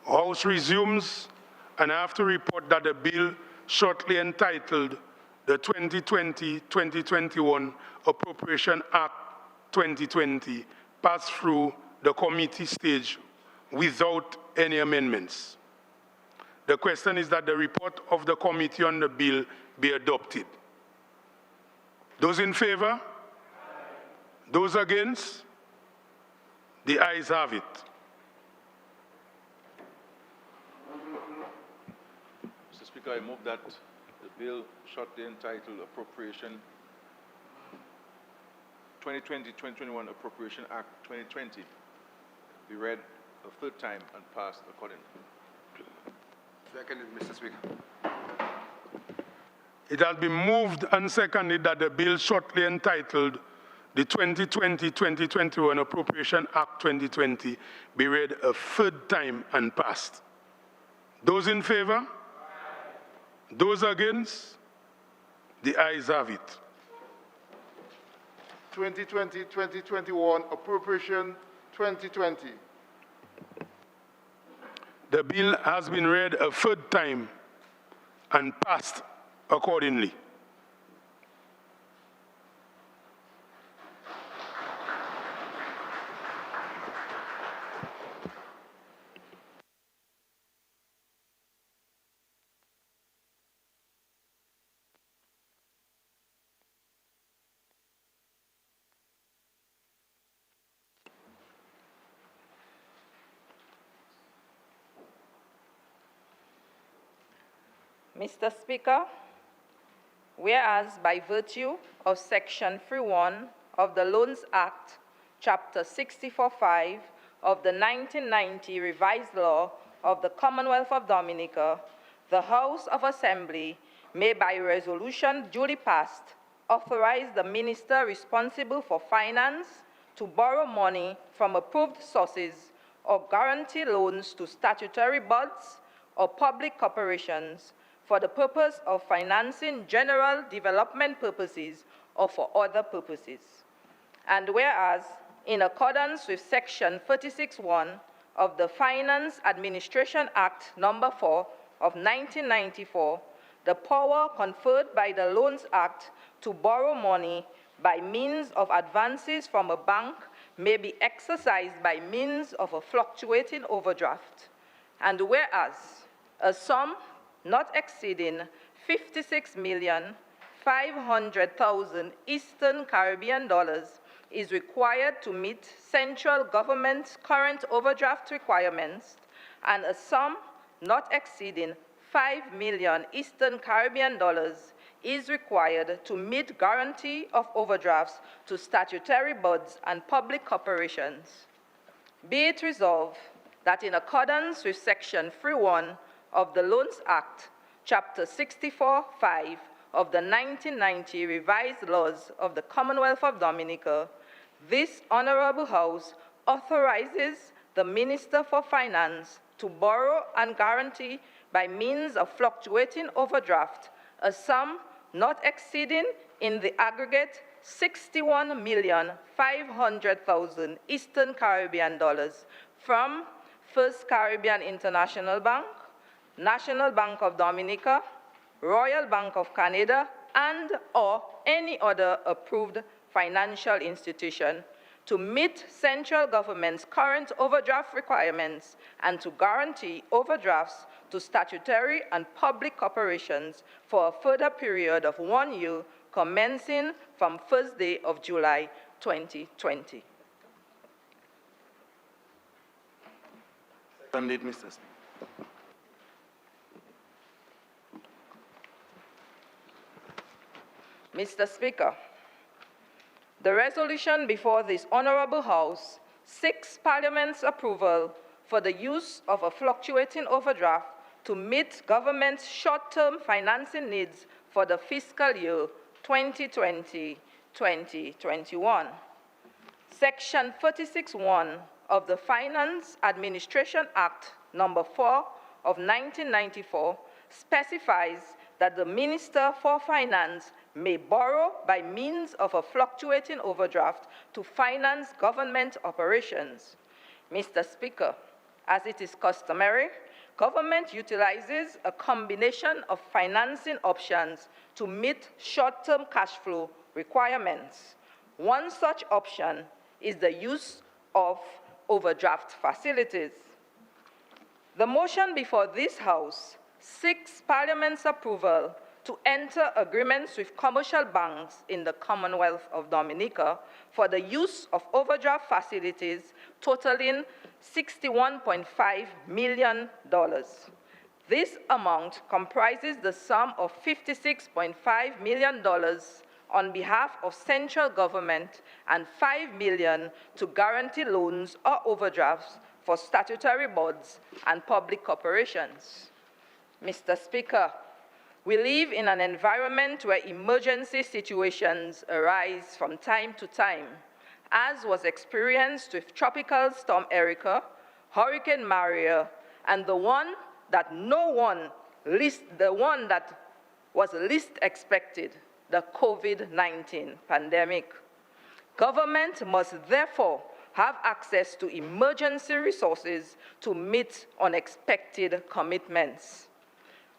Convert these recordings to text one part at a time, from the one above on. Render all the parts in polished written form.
House resumes, and I have to report that the bill shortly entitled the 2020-2021 Appropriation Act 2020 passed through the committee stage without any amendments. The question is that the report of the committee on the bill be adopted. Those in favor? Aye. Those against? The ayes have it. Mr. Speaker, I move that the bill shortly entitled Appropriation 2020-2021 Appropriation Act 2020 be read a third time and passed accordingly. Seconded, Mr. Speaker. It has been moved and seconded that the bill shortly entitled the 2020-2021 Appropriation Act 2020 be read a third time and passed. Those in favor? Aye. Those against? The ayes have it. 2020-2021 Appropriation 2020. The bill has been read a third time and passed accordingly. Mr. Speaker, whereas by virtue of Section 3.1 of the Loans Act, Chapter 64.5 of the 1990 Revised Law of the Commonwealth of Dominica, the House of Assembly may by resolution duly passed authorize the minister responsible for finance to borrow money from approved sources or guarantee loans to statutory boards or public corporations for the purpose of financing general development purposes or for other purposes. And whereas, in accordance with Section 36(1) of the Finance Administration Act No. 4 of 1994, the power conferred by the Loans Act to borrow money by means of advances from a bank may be exercised by means of a fluctuating overdraft. And whereas a sum not exceeding 56,500,000 Eastern Caribbean dollars is required to meet central government's current overdraft requirements, and a sum not exceeding 5 million Eastern Caribbean dollars is required to meet guarantee of overdrafts to statutory boards and public corporations. Be it resolved that in accordance with Section 3.1 of the Loans Act, Chapter 64.5 of the 1990 Revised Laws of the Commonwealth of Dominica, this Honorable House authorizes the Minister for Finance to borrow and guarantee by means of fluctuating overdraft a sum not exceeding in the aggregate 61,500,000 Eastern Caribbean dollars from First Caribbean International Bank, National Bank of Dominica, Royal Bank of Canada, and or any other approved financial institution to meet central government's current overdraft requirements and to guarantee overdrafts to statutory and public corporations for a further period of 1 year commencing from 1st day of July 2020. Seconded, Mr. Speaker. Mr. Speaker, the resolution before this Honorable House seeks Parliament's approval for the use of a fluctuating overdraft to meet government's short-term financing needs for the fiscal year 2020-2021. Section 36(1) of the Finance Administration Act No. 4 of 1994 specifies that the Minister for Finance may borrow by means of a fluctuating overdraft to finance government operations. Mr. Speaker, As it is customary, government utilizes a combination of financing options to meet short-term cash flow requirements. One such option is the use of overdraft facilities. The motion before this House seeks Parliament's approval to enter agreements with commercial banks in the Commonwealth of Dominica for the use of overdraft facilities totaling $61.5 million. This amount comprises the sum of $56.5 million on behalf of central government and $5 million to guarantee loans or overdrafts for statutory boards and public corporations. Mr. Speaker, we live in an environment where emergency situations arise from time to time, as was experienced with Tropical Storm Erica, Hurricane Maria, and the one that was least expected, the COVID-19 pandemic. Government must therefore have access to emergency resources to meet unexpected commitments.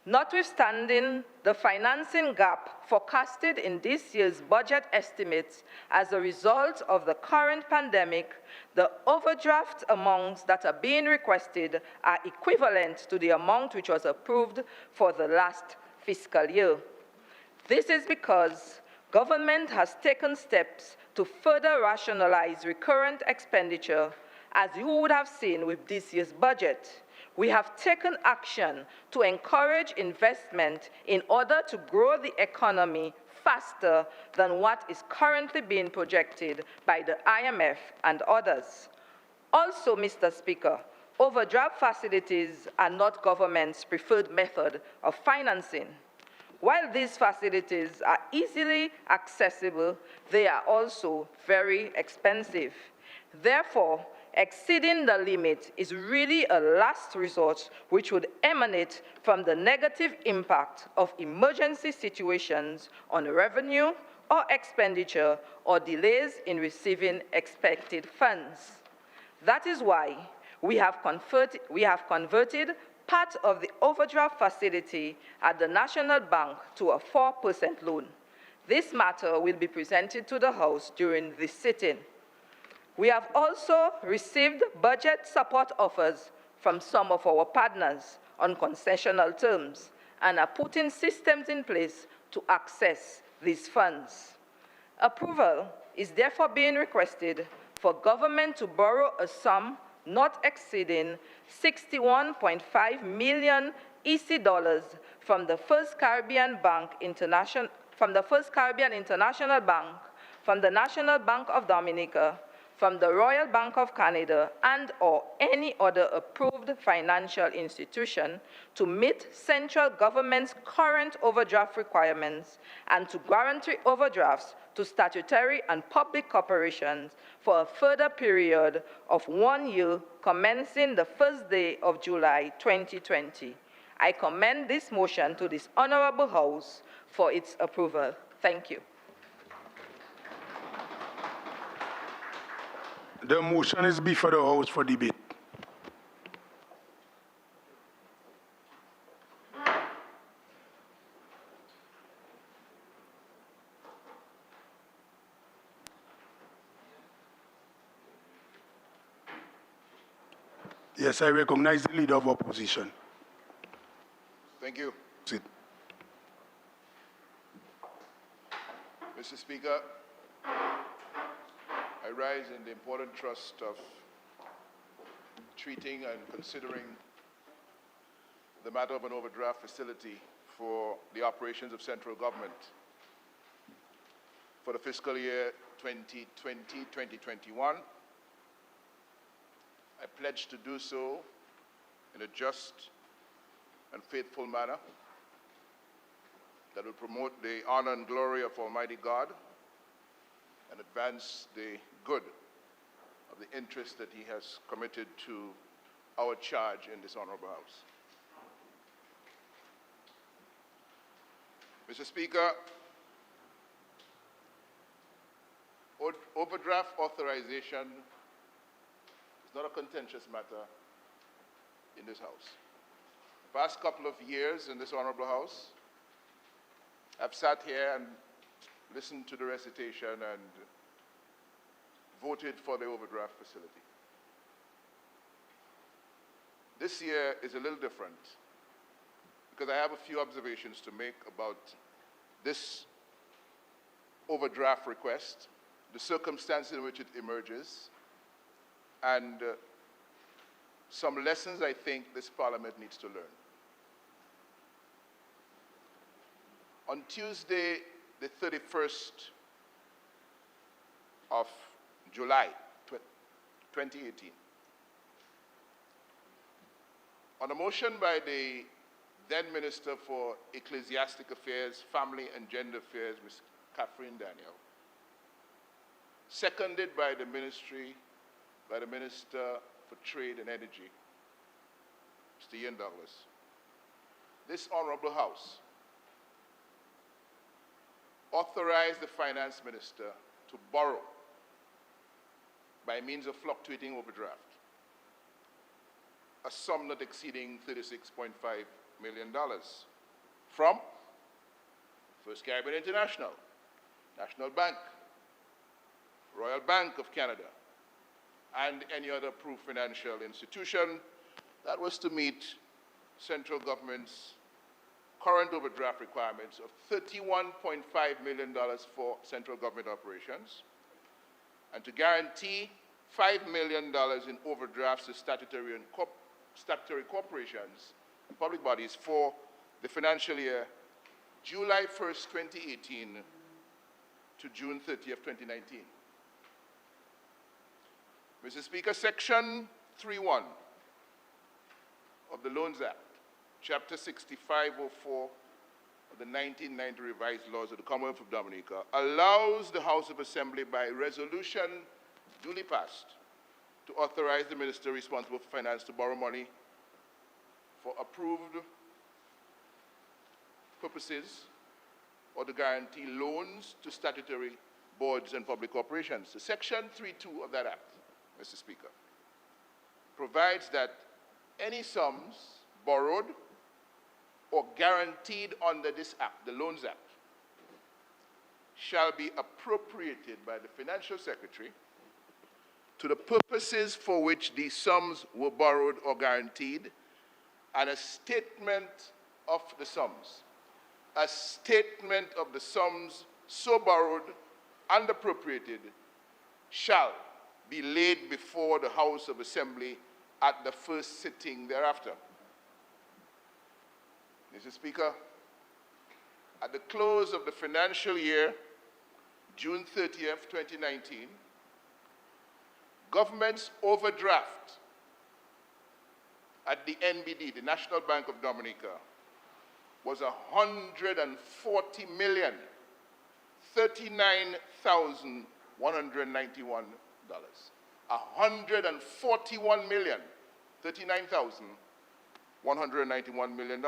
Notwithstanding the financing gap forecasted in this year's budget estimates as a result of the current pandemic, the overdraft amounts that are being requested are equivalent to the amount which was approved for the last fiscal year. This is because government has taken steps to further rationalize recurrent expenditure, as you would have seen with this year's budget. We have taken action to encourage investment in order to grow the economy faster than what is currently being projected by the IMF and others. Also, Mr. Speaker, overdraft facilities are not government's preferred method of financing. While these facilities are easily accessible, they are also very expensive. Therefore, exceeding the limit is really a last resort which would emanate from the negative impact of emergency situations on revenue or expenditure or delays in receiving expected funds. That is why we have converted part of the overdraft facility at the National Bank to a 4% loan. This matter will be presented to the House during this sitting. We have also received budget support offers from some of our partners on concessional terms and are putting systems in place to access these funds. Approval is therefore being requested for government to borrow a sum not exceeding $61.5 million EC dollars from the First Caribbean International Bank, from the National Bank of Dominica, from the Royal Bank of Canada, and or any other approved financial institution to meet central government's current overdraft requirements and to guarantee overdrafts to statutory and public corporations for a further period of 1 year commencing the first day of July 2020. I commend this motion to this Honorable House for its approval. Thank you. The motion is before the House for debate. Yes, I recognize the Leader of Opposition. Thank you. Sit. Mr. Speaker, I rise in the important trust of treating and considering the matter of an overdraft facility for the operations of central government for the fiscal year 2020-2021. I pledge to do so in a just and faithful manner that will promote the honor and glory of Almighty God and advance the good of the interest that He has committed to our charge in this honorable House. Mr. Speaker, overdraft authorization is not a contentious matter in this House. The past couple of years in this Honorable House, I've sat here and listened to the recitation and voted for the overdraft facility. This year is a little different because I have a few observations to make about this overdraft request, the circumstances in which it emerges, and some lessons I think this Parliament needs to learn. On Tuesday, the 31st of July, 2018, on a motion by the then Minister for Ecclesiastic Affairs, Family and Gender Affairs, Ms. Catherine Daniel, seconded by the Minister for Trade and Energy, Mr. Ian Douglas, this Honorable House authorized the Finance Minister to borrow by means of fluctuating overdraft a sum not exceeding $36.5 million from First Caribbean International, National Bank, Royal Bank of Canada, and any other approved financial institution that was to meet central government's current overdraft requirements of $31.5 million for central government operations, and to guarantee $5 million in overdrafts to statutory corporations and public bodies for the financial year July 1st, 2018 to June 30th, 2019. Mr. Speaker, Section 3.1 of the Loans Act, Chapter 6504 of the 1990 Revised Laws of the Commonwealth of Dominica, allows the House of Assembly by resolution duly passed to authorize the minister responsible for finance to borrow money for approved purposes or to guarantee loans to statutory boards and public corporations. So Section 3.2 of that Act, Mr. Speaker, provides that any sums borrowed or guaranteed under this Act, the Loans Act, shall be appropriated by the Financial Secretary to the purposes for which these sums were borrowed or guaranteed, and a statement of the sums. A statement of the sums so borrowed and appropriated shall be laid before the House of Assembly at the first sitting thereafter. Mr. Speaker, at the close of the financial year, June 30th, 2019, government's overdraft at the NBD, the National Bank of Dominica, was $140,039,191. $141,039,191 million.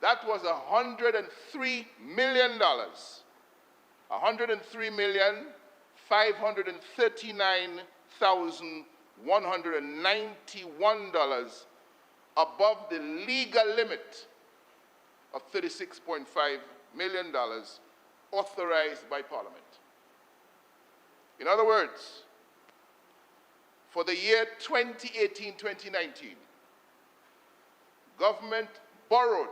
That was $103 million. $103,539,191 above the legal limit of $36.5 million authorized by Parliament. In other words, for the year 2018-2019, government borrowed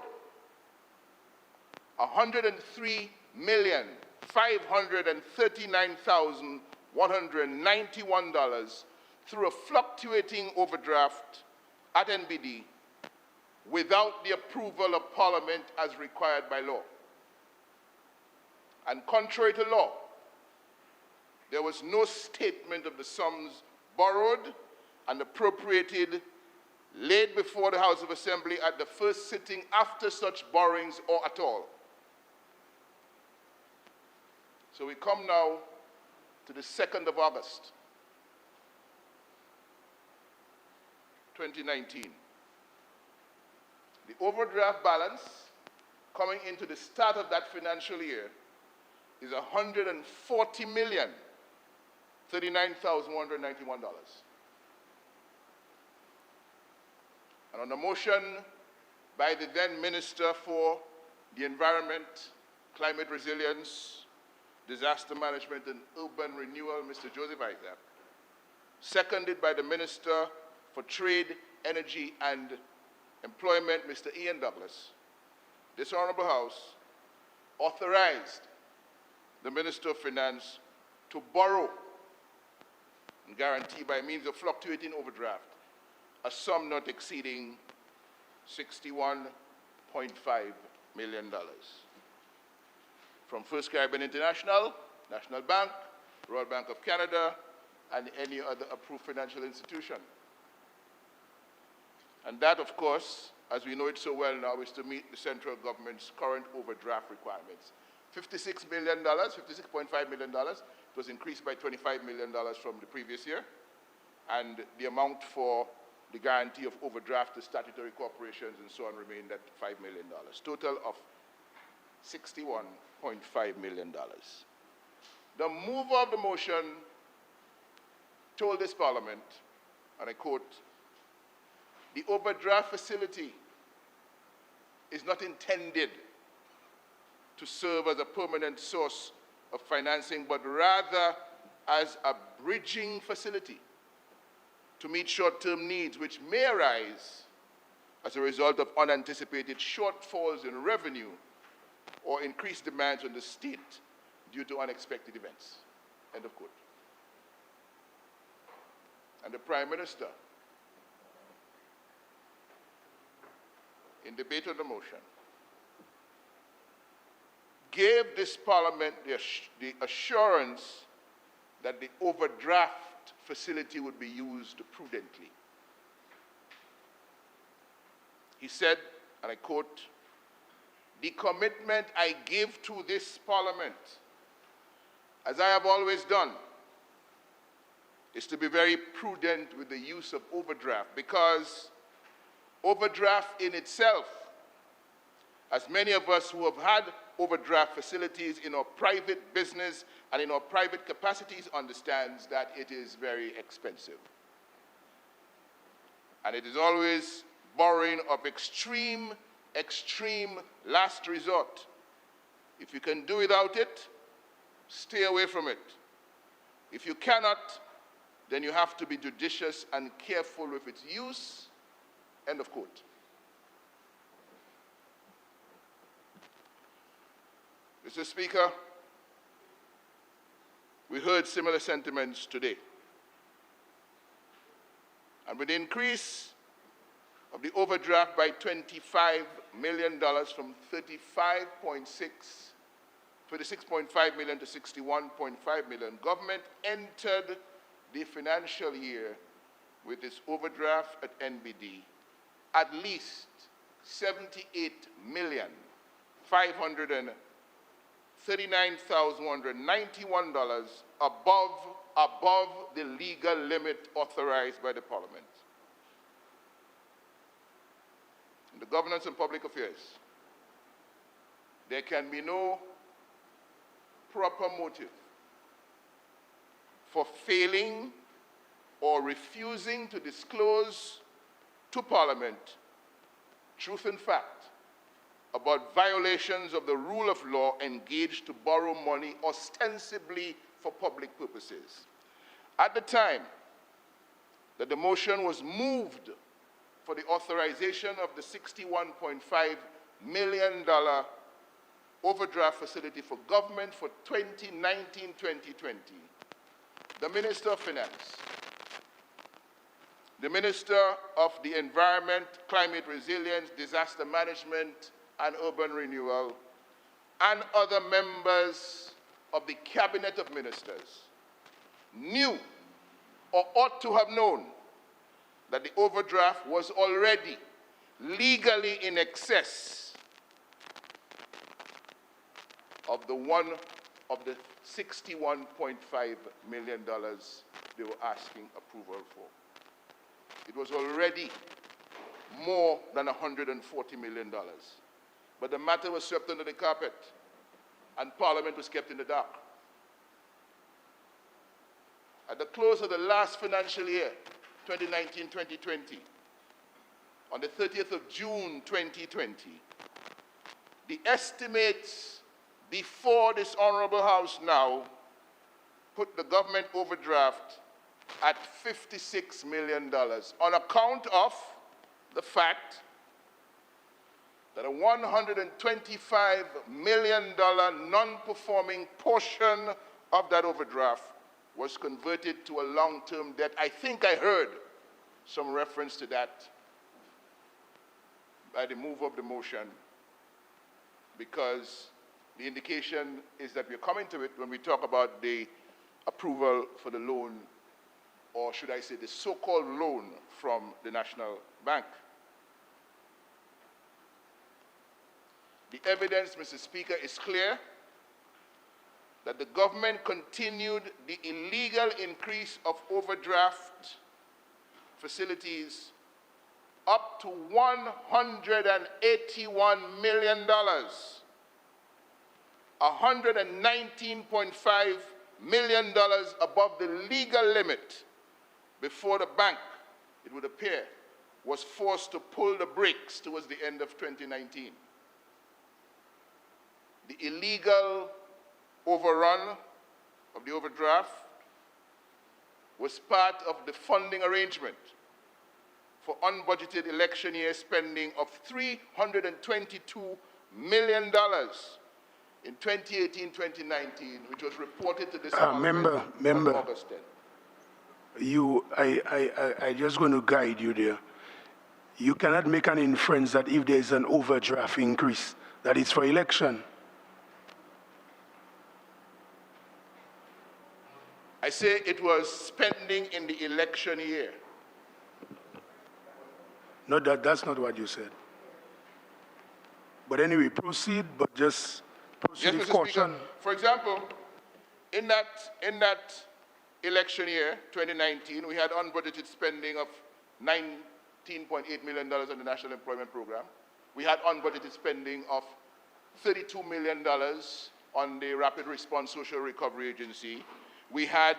$103,539,191 through a fluctuating overdraft at NBD without the approval of Parliament as required by law. And contrary to law, there was no statement of the sums borrowed and appropriated laid before the House of Assembly at the first sitting after such borrowings or at all. So we come now to the 2nd of August, 2019. The overdraft balance coming into the start of that financial year is $140,039,191. And on a motion by the then Minister for the Environment, Climate Resilience, Disaster Management and Urban Renewal, Mr. Joseph Isaac, seconded by the Minister for Trade, Energy and Employment, Mr. Ian Douglas, this Honorable House authorized the Minister of Finance to borrow and guarantee by means of fluctuating overdraft a sum not exceeding $61.5 million from First Caribbean International, National Bank, Royal Bank of Canada, and any other approved financial institution. And that, of course, as we know it so well now, is to meet the central government's current overdraft requirements. $56 million, $56.5 million. It was increased by $25 million from the previous year. And the amount for the guarantee of overdraft to statutory corporations and so on remained at $5 million. Total of $61.5 million. The mover of the motion told this Parliament, and I quote, "The overdraft facility is not intended to serve as a permanent source of financing, but rather as a bridging facility to meet short-term needs which may arise as a result of unanticipated shortfalls in revenue or increased demands on the state due to unexpected events." End of quote. And the Prime Minister, in debate on the motion, gave this Parliament the assurance that the overdraft facility would be used prudently. He said, and I quote, "The commitment I give to this Parliament, as I have always done, is to be very prudent with the use of overdraft, because overdraft in itself, as many of us who have had overdraft facilities in our private business and in our private capacities understands that it is very expensive. And it is always borrowing of extreme last resort. If you can do without it, stay away from it. If you cannot, then you have to be judicious and careful with its use." End of quote. Mr. Speaker, we heard similar sentiments today. And with the increase of the overdraft by $25 million from $26.5 million to $61.5 million, government entered the financial year with its overdraft at NBD at least $78,539,191 above the legal limit authorized by the Parliament. In the governance and public affairs, there can be no proper motive for failing or refusing to disclose to Parliament truth and fact about violations of the rule of law engaged to borrow money ostensibly for public purposes. At the time that the motion was moved for the authorization of the $61.5 million overdraft facility for government for 2019-2020, the Minister of Finance, the Minister of the Environment, Climate Resilience, Disaster Management, and Urban Renewal, and other members of the Cabinet of Ministers knew or ought to have known that the overdraft was already legally in excess of the $61.5 million they were asking approval for. It was already more than $140 million. But the matter was swept under the carpet, and Parliament was kept in the dark. At the close of the last financial year, 2019-2020, on the 30th of June 2020, the estimates before this Honorable House now put the government overdraft at $56 million on account of the fact that a $125 million non-performing portion of that overdraft was converted to a long-term debt. I think I heard some reference to that by the move of the motion, because the indication is that we're coming to it when we talk about the approval for the loan, or should I say the so-called loan from the National Bank. The evidence, Mr. Speaker, is clear that the government continued the illegal increase of overdraft facilities up to $181 million, $119.5 million above the legal limit before the bank, it would appear, was forced to pull the brakes towards the end of 2019. The illegal overrun of the overdraft was part of the funding arrangement for unbudgeted election year spending of $322 million in 2018-2019, which was reported to this Parliament on August 10th. I just going to guide you there. You cannot make an inference that if there is an overdraft increase, that it's for election. I say it was spending in the election year. No, that's not what you said. But anyway, proceed, but just proceed with caution. Speaker, for example, in that election year, 2019, we had unbudgeted spending of $19.8 million on the National Employment Program. We had unbudgeted spending of $32 million on the Rapid Response Social Recovery Agency. We had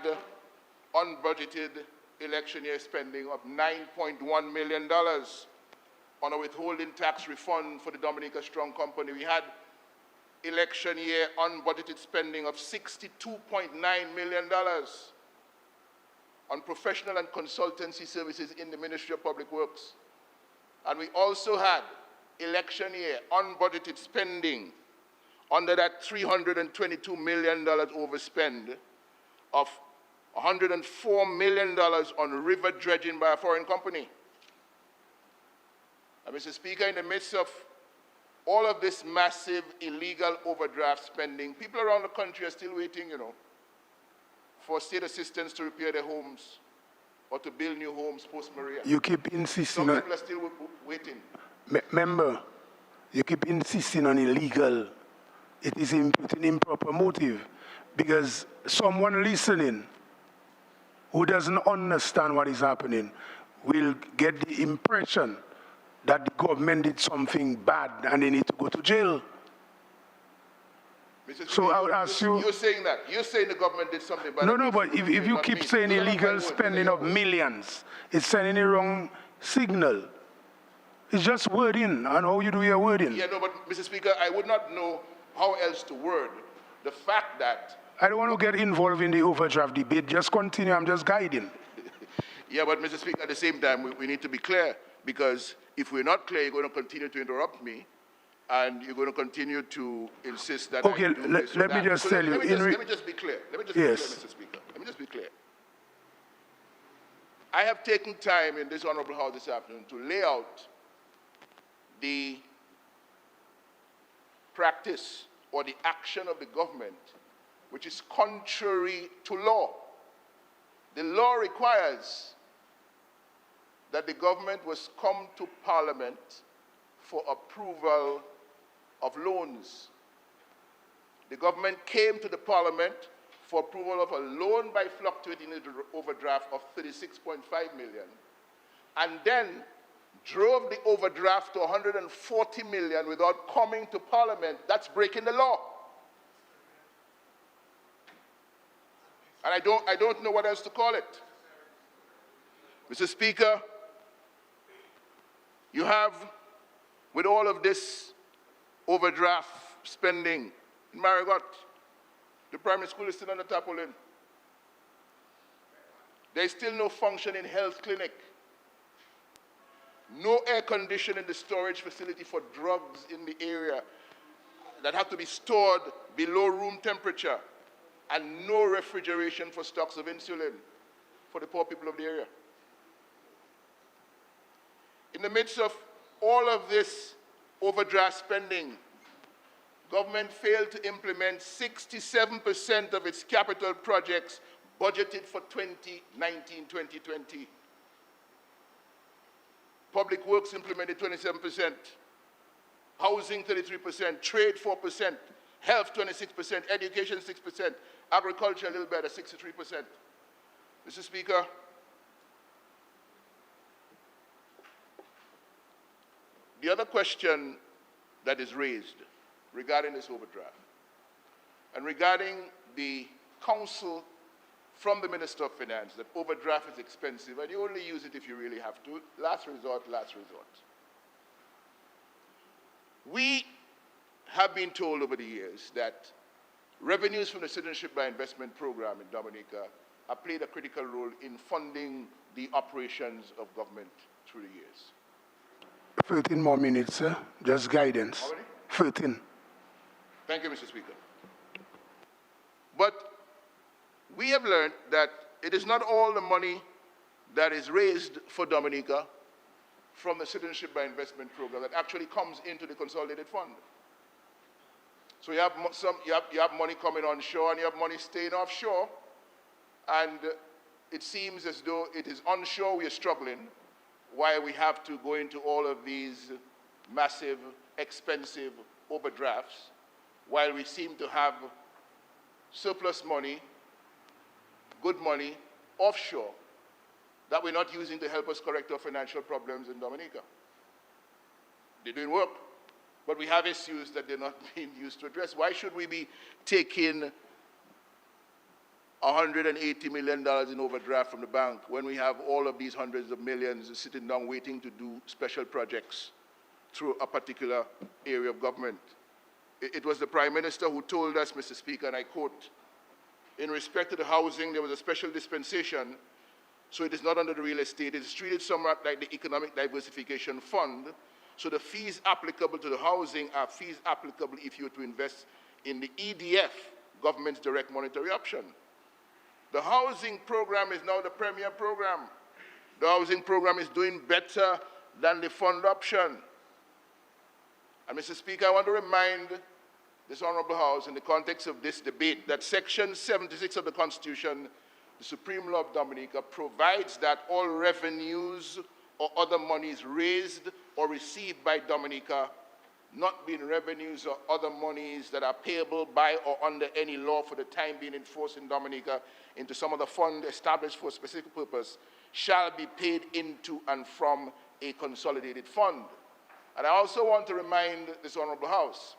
unbudgeted election year spending of $9.1 million on a withholding tax refund for the Dominica Strong Company. We had election year unbudgeted spending of $62.9 million on professional and consultancy services in the Ministry of Public Works. And we also had election year unbudgeted spending under that $322 million overspend of $104 million on river dredging by a foreign company. And Mr. Speaker, in the midst of all of this massive illegal overdraft spending, people around the country are still waiting, for state assistance to repair their homes or to build new homes post-Maria. You keep insisting Some people are still waiting. Remember, you keep insisting on illegal. It is an improper motive, because someone listening who doesn't understand what is happening will get the impression that the government did something bad and they need to go to jail. So I would ask you... You're saying that. You're saying the government did something bad. No, but if you keep saying illegal spending of millions, it's sending a wrong signal. It's just wording, and how you do your wording. Yeah, no, but Mr. Speaker, I would not know how else to word the fact that... I don't want to get involved in the overdraft debate. Just continue. I'm just guiding. Yeah, but Mr. Speaker, at the same time, we need to be clear, because if we're not clear, you're going to continue to interrupt me, and you're going to continue to insist that okay, I do this let me just tell you. Let me just be clear. Let me just be clear, Mr. Speaker. Let me just be clear. I have taken time in this Honorable House this afternoon to lay out the practice or the action of the government which is contrary to law. The law requires that the government must come to Parliament for approval of loans. The government came to the Parliament for approval of a loan by fluctuating overdraft of $36.5 million, and then drove the overdraft to $140 million without coming to Parliament. That's breaking the law. And I don't know what else to call it. Mr. Speaker, You have, with all of this overdraft spending in Marigot, the primary school is still on the tarpaulin. There is still no functioning health clinic. No air conditioning in the storage facility for drugs in the area that have to be stored below room temperature, and no refrigeration for stocks of insulin for the poor people of the area. In the midst of all of this overdraft spending, government failed to implement 67% of its capital projects budgeted for 2019-2020. Public Works implemented 27%, housing 33%, trade 4%, health 26%, education 6%, agriculture a little better, 63%. Mr. Speaker, the other question that is raised regarding this overdraft and regarding the counsel from the Minister of Finance that overdraft is expensive and you only use it if you really have to. Last resort, last resort. We have been told over the years that revenues from the Citizenship by Investment program in Dominica have played a critical role in funding the operations of government through the years. 13 more minutes, sir. Just guidance. How many? 13. Thank you, Mr. Speaker. But we have learned that it is not all the money that is raised for Dominica from the Citizenship by Investment program that actually comes into the consolidated fund. So you have money coming onshore and you have money staying offshore, and it seems as though it is onshore we are struggling, while we have to go into all of these massive, expensive overdrafts, while we seem to have surplus money, good money, offshore, that we're not using to help us correct our financial problems in Dominica. They're doing work, but we have issues that they're not being used to address. Why should we be taking $180 million in overdraft from the bank when we have all of these hundreds of millions sitting down waiting to do special projects through a particular area of government? It was the Prime Minister who told us, Mr. Speaker, and I quote, in respect to the housing, there was a special dispensation, so it is not under the real estate. It is treated somewhat like the Economic Diversification Fund, so the fees applicable to the housing are fees applicable if you were to invest in the EDF, government's direct monetary option. The housing program is now the premier program. The housing program is doing better than the fund option. And Mr. Speaker, I want to remind this Honorable House in the context of this debate that Section 76 of the Constitution, the Supreme Law of Dominica, provides that all revenues or other monies raised or received by Dominica, not being revenues or other monies that are payable by or under any law for the time being enforced in Dominica into some other fund established for a specific purpose, shall be paid into and from a consolidated fund. And I also want to remind this Honorable House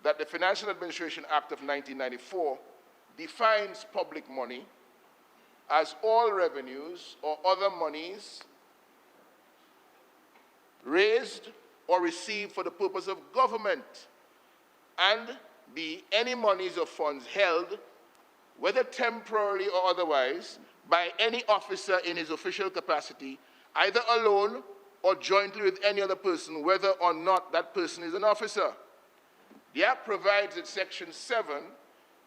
that the Financial Administration Act of 1994 defines public money as all revenues or other monies raised or received for the purpose of government, and be any monies or funds held, whether temporarily or otherwise, by any officer in his official capacity, either alone or jointly with any other person, whether or not that person is an officer. The Act provides in Section 7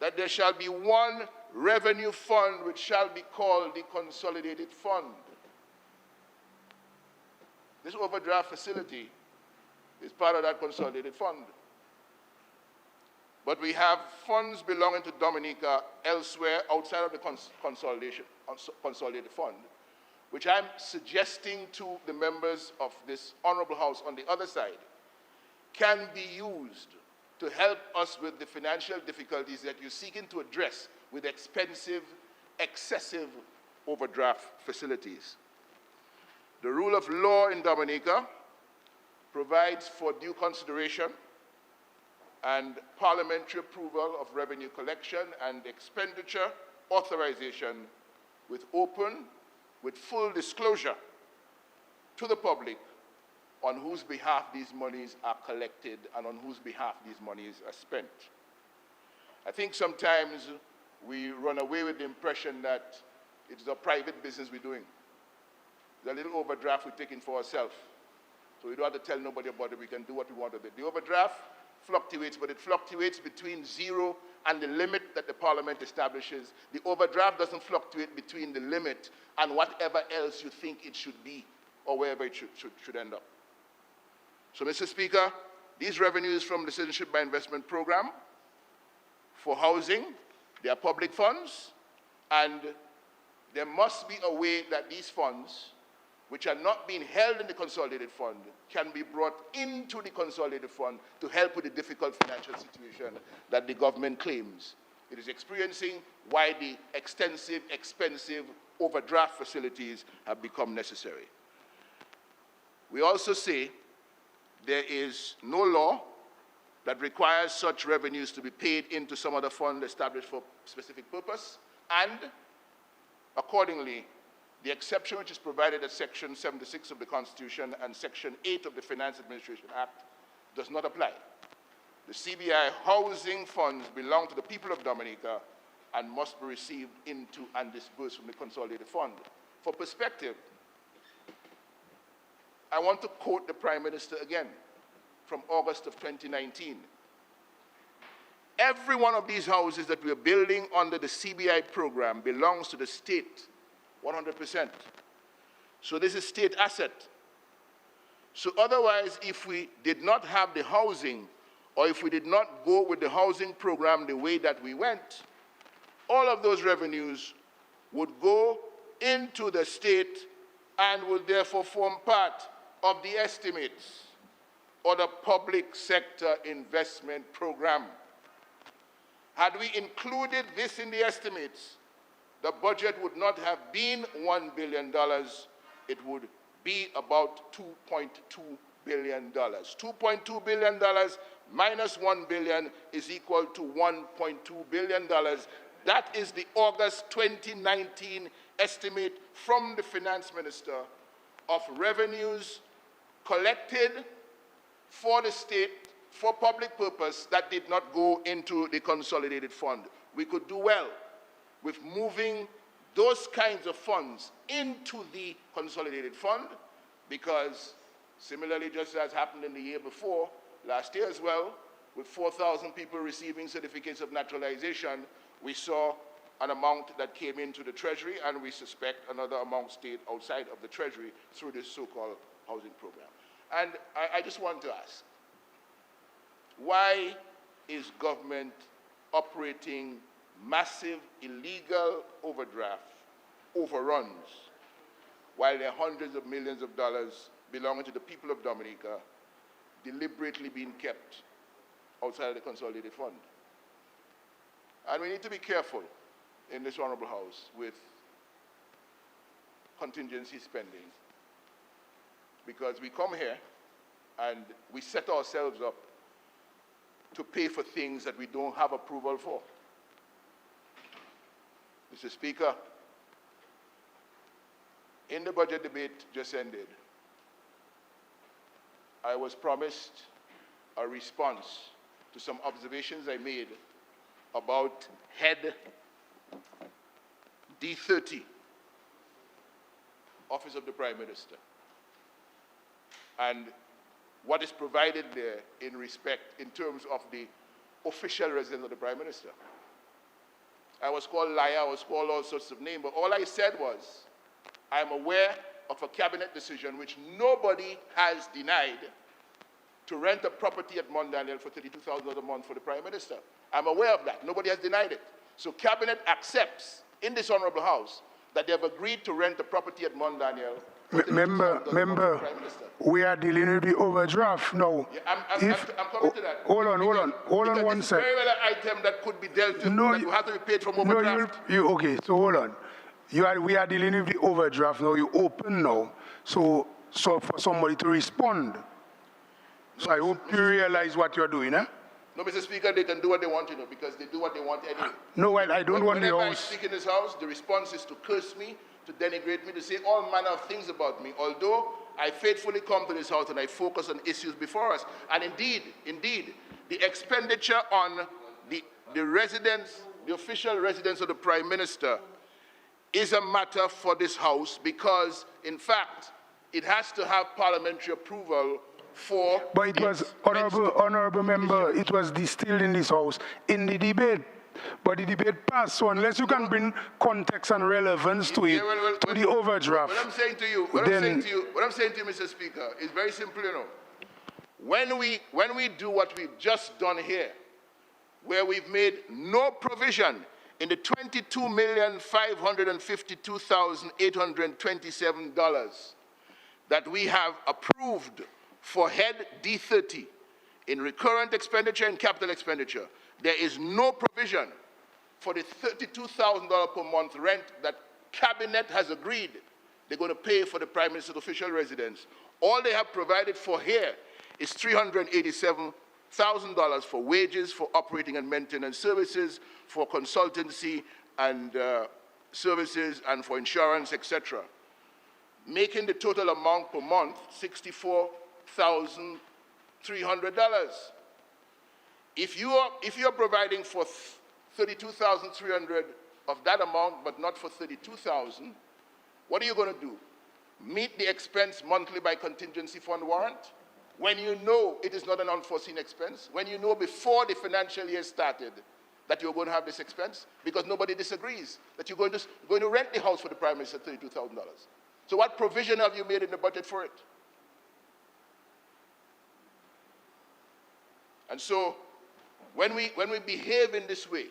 that there shall be one revenue fund which shall be called the Consolidated Fund. This overdraft facility is part of that Consolidated Fund. But we have funds belonging to Dominica elsewhere outside of the Consolidated Fund, which I'm suggesting to the members of this Honorable House on the other side, can be used to help us with the financial difficulties that you're seeking to address with expensive, excessive overdraft facilities. The rule of law in Dominica provides for due consideration and parliamentary approval of revenue collection and expenditure authorization with full disclosure to the public on whose behalf these monies are collected and on whose behalf these monies are spent. I think sometimes we run away with the impression that it's a private business we're doing. There's a little overdraft we're taking for ourselves. So we don't have to tell nobody about it. We can do what we want with it. The overdraft fluctuates, but it fluctuates between zero and the limit that the Parliament establishes. The overdraft doesn't fluctuate between the limit and whatever else you think it should be or wherever it should end up. So, Mr. Speaker, these revenues from the Citizenship by Investment Program for housing, they are public funds, and there must be a way that these funds, which are not being held in the consolidated fund, can be brought into the consolidated fund to help with the difficult financial situation that the government claims it is experiencing, why the extensive, expensive overdraft facilities have become necessary. We also say there is no law that requires such revenues to be paid into some other fund established for a specific purpose, and accordingly, the exception which is provided at Section 76 of the Constitution and Section 8 of the Finance Administration Act does not apply. The CBI housing funds belong to the people of Dominica and must be received into and disbursed from the consolidated fund. For perspective, I want to quote the Prime Minister again from August of 2019. Every one of these houses that we are building under the CBI program belongs to the state, 100%. So this is state asset. So otherwise, if we did not have the housing, or if we did not go with the housing program the way that we went, all of those revenues would go into the state and would therefore form part of the estimates or the public sector investment program. Had we included this in the estimates, the budget would not have been $1 billion. It would be about $2.2 billion. $2.2 billion minus $1 billion is equal to $1.2 billion. That is the August 2019 estimate from the Finance Minister of revenues collected for the state for public purpose that did not go into the consolidated fund. We could do well with moving those kinds of funds into the consolidated fund because similarly, just as happened in the year before, last year as well, with 4,000 people receiving certificates of naturalization, we saw an amount that came into the Treasury, and we suspect another amount stayed outside of the Treasury through this so-called housing program. And I just want to ask, why is government operating massive illegal overruns, while there are hundreds of millions of dollars belonging to the people of Dominica deliberately being kept outside of the consolidated fund? And we need to be careful in this Honorable House with contingency spending, because we come here and we set ourselves up to pay for things that we don't have approval for. Mr. Speaker, in the budget debate just ended, I was promised a response to some observations I made about Head D30, Office of the Prime Minister, and what is provided there in respect, in terms of the official residence of the Prime Minister. I was called liar, I was called all sorts of names, but all I said was, I'm aware of a cabinet decision which nobody has denied to rent a property at Mount Daniel for $32,000 a month for the Prime Minister. I'm aware of that. Nobody has denied it. So cabinet accepts in this Honorable House that they have agreed to rent a property at Mount Daniel. Member, we are dealing with the overdraft now. Yeah, I'm coming to that. Hold on one it's second. very well an item that could be dealt with, that will have to be paid from overdraft. Okay, so hold on. We are dealing with the overdraft now. You open now, so for somebody to respond. So I hope you realize what you're doing, eh? No, Mr. Speaker, they can do what they want, because they do what they want anyway. No, well, I don't want the Whenever I house. speak in this house, the response is to curse me, to denigrate me, to say all manner of things about me, although I faithfully come to this house and I focus on issues before us. And indeed, the expenditure on the residence, the official residence of the Prime Minister is a matter for this House because, in fact, it has to have parliamentary approval for... But it was, honorable member, it was distilled in this House in the debate. But the debate passed, so unless you can bring context and relevance to it, to the overdraft. What I'm saying to you, Mr. Speaker, is very simple, you know. When we do what we've just done here, where we've made no provision in the $22,552,827 that we have approved for head D30 in recurrent expenditure and capital expenditure, there is no provision for the $32,000 per month rent that Cabinet has agreed they're going to pay for the Prime Minister's official residence. All they have provided for here is $387,000 for wages, for operating and maintenance services, for consultancy and services, and for insurance, etc., making the total amount per month $64,300. If you are providing for $32,300 of that amount, but not for $32,000, what are you going to do? Meet the expense monthly by contingency fund warrant? When you know it is not an unforeseen expense, when you know before the financial year started that you're going to have this expense, because nobody disagrees that you're going to rent the house for the Prime Minister $32,000. So what provision have you made in the budget for it? And so when we behave in this way,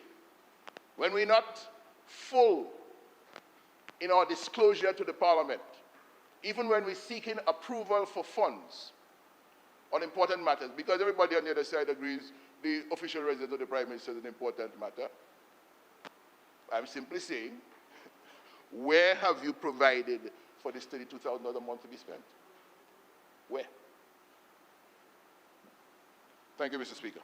when we're not full in our disclosure to the Parliament, even when we're seeking approval for funds on important matters, because everybody on the other side agrees the official residence of the Prime Minister is an important matter, I'm simply saying, where have you provided for this $32,000 a month to be spent? Where? Thank you, Mr. Speaker.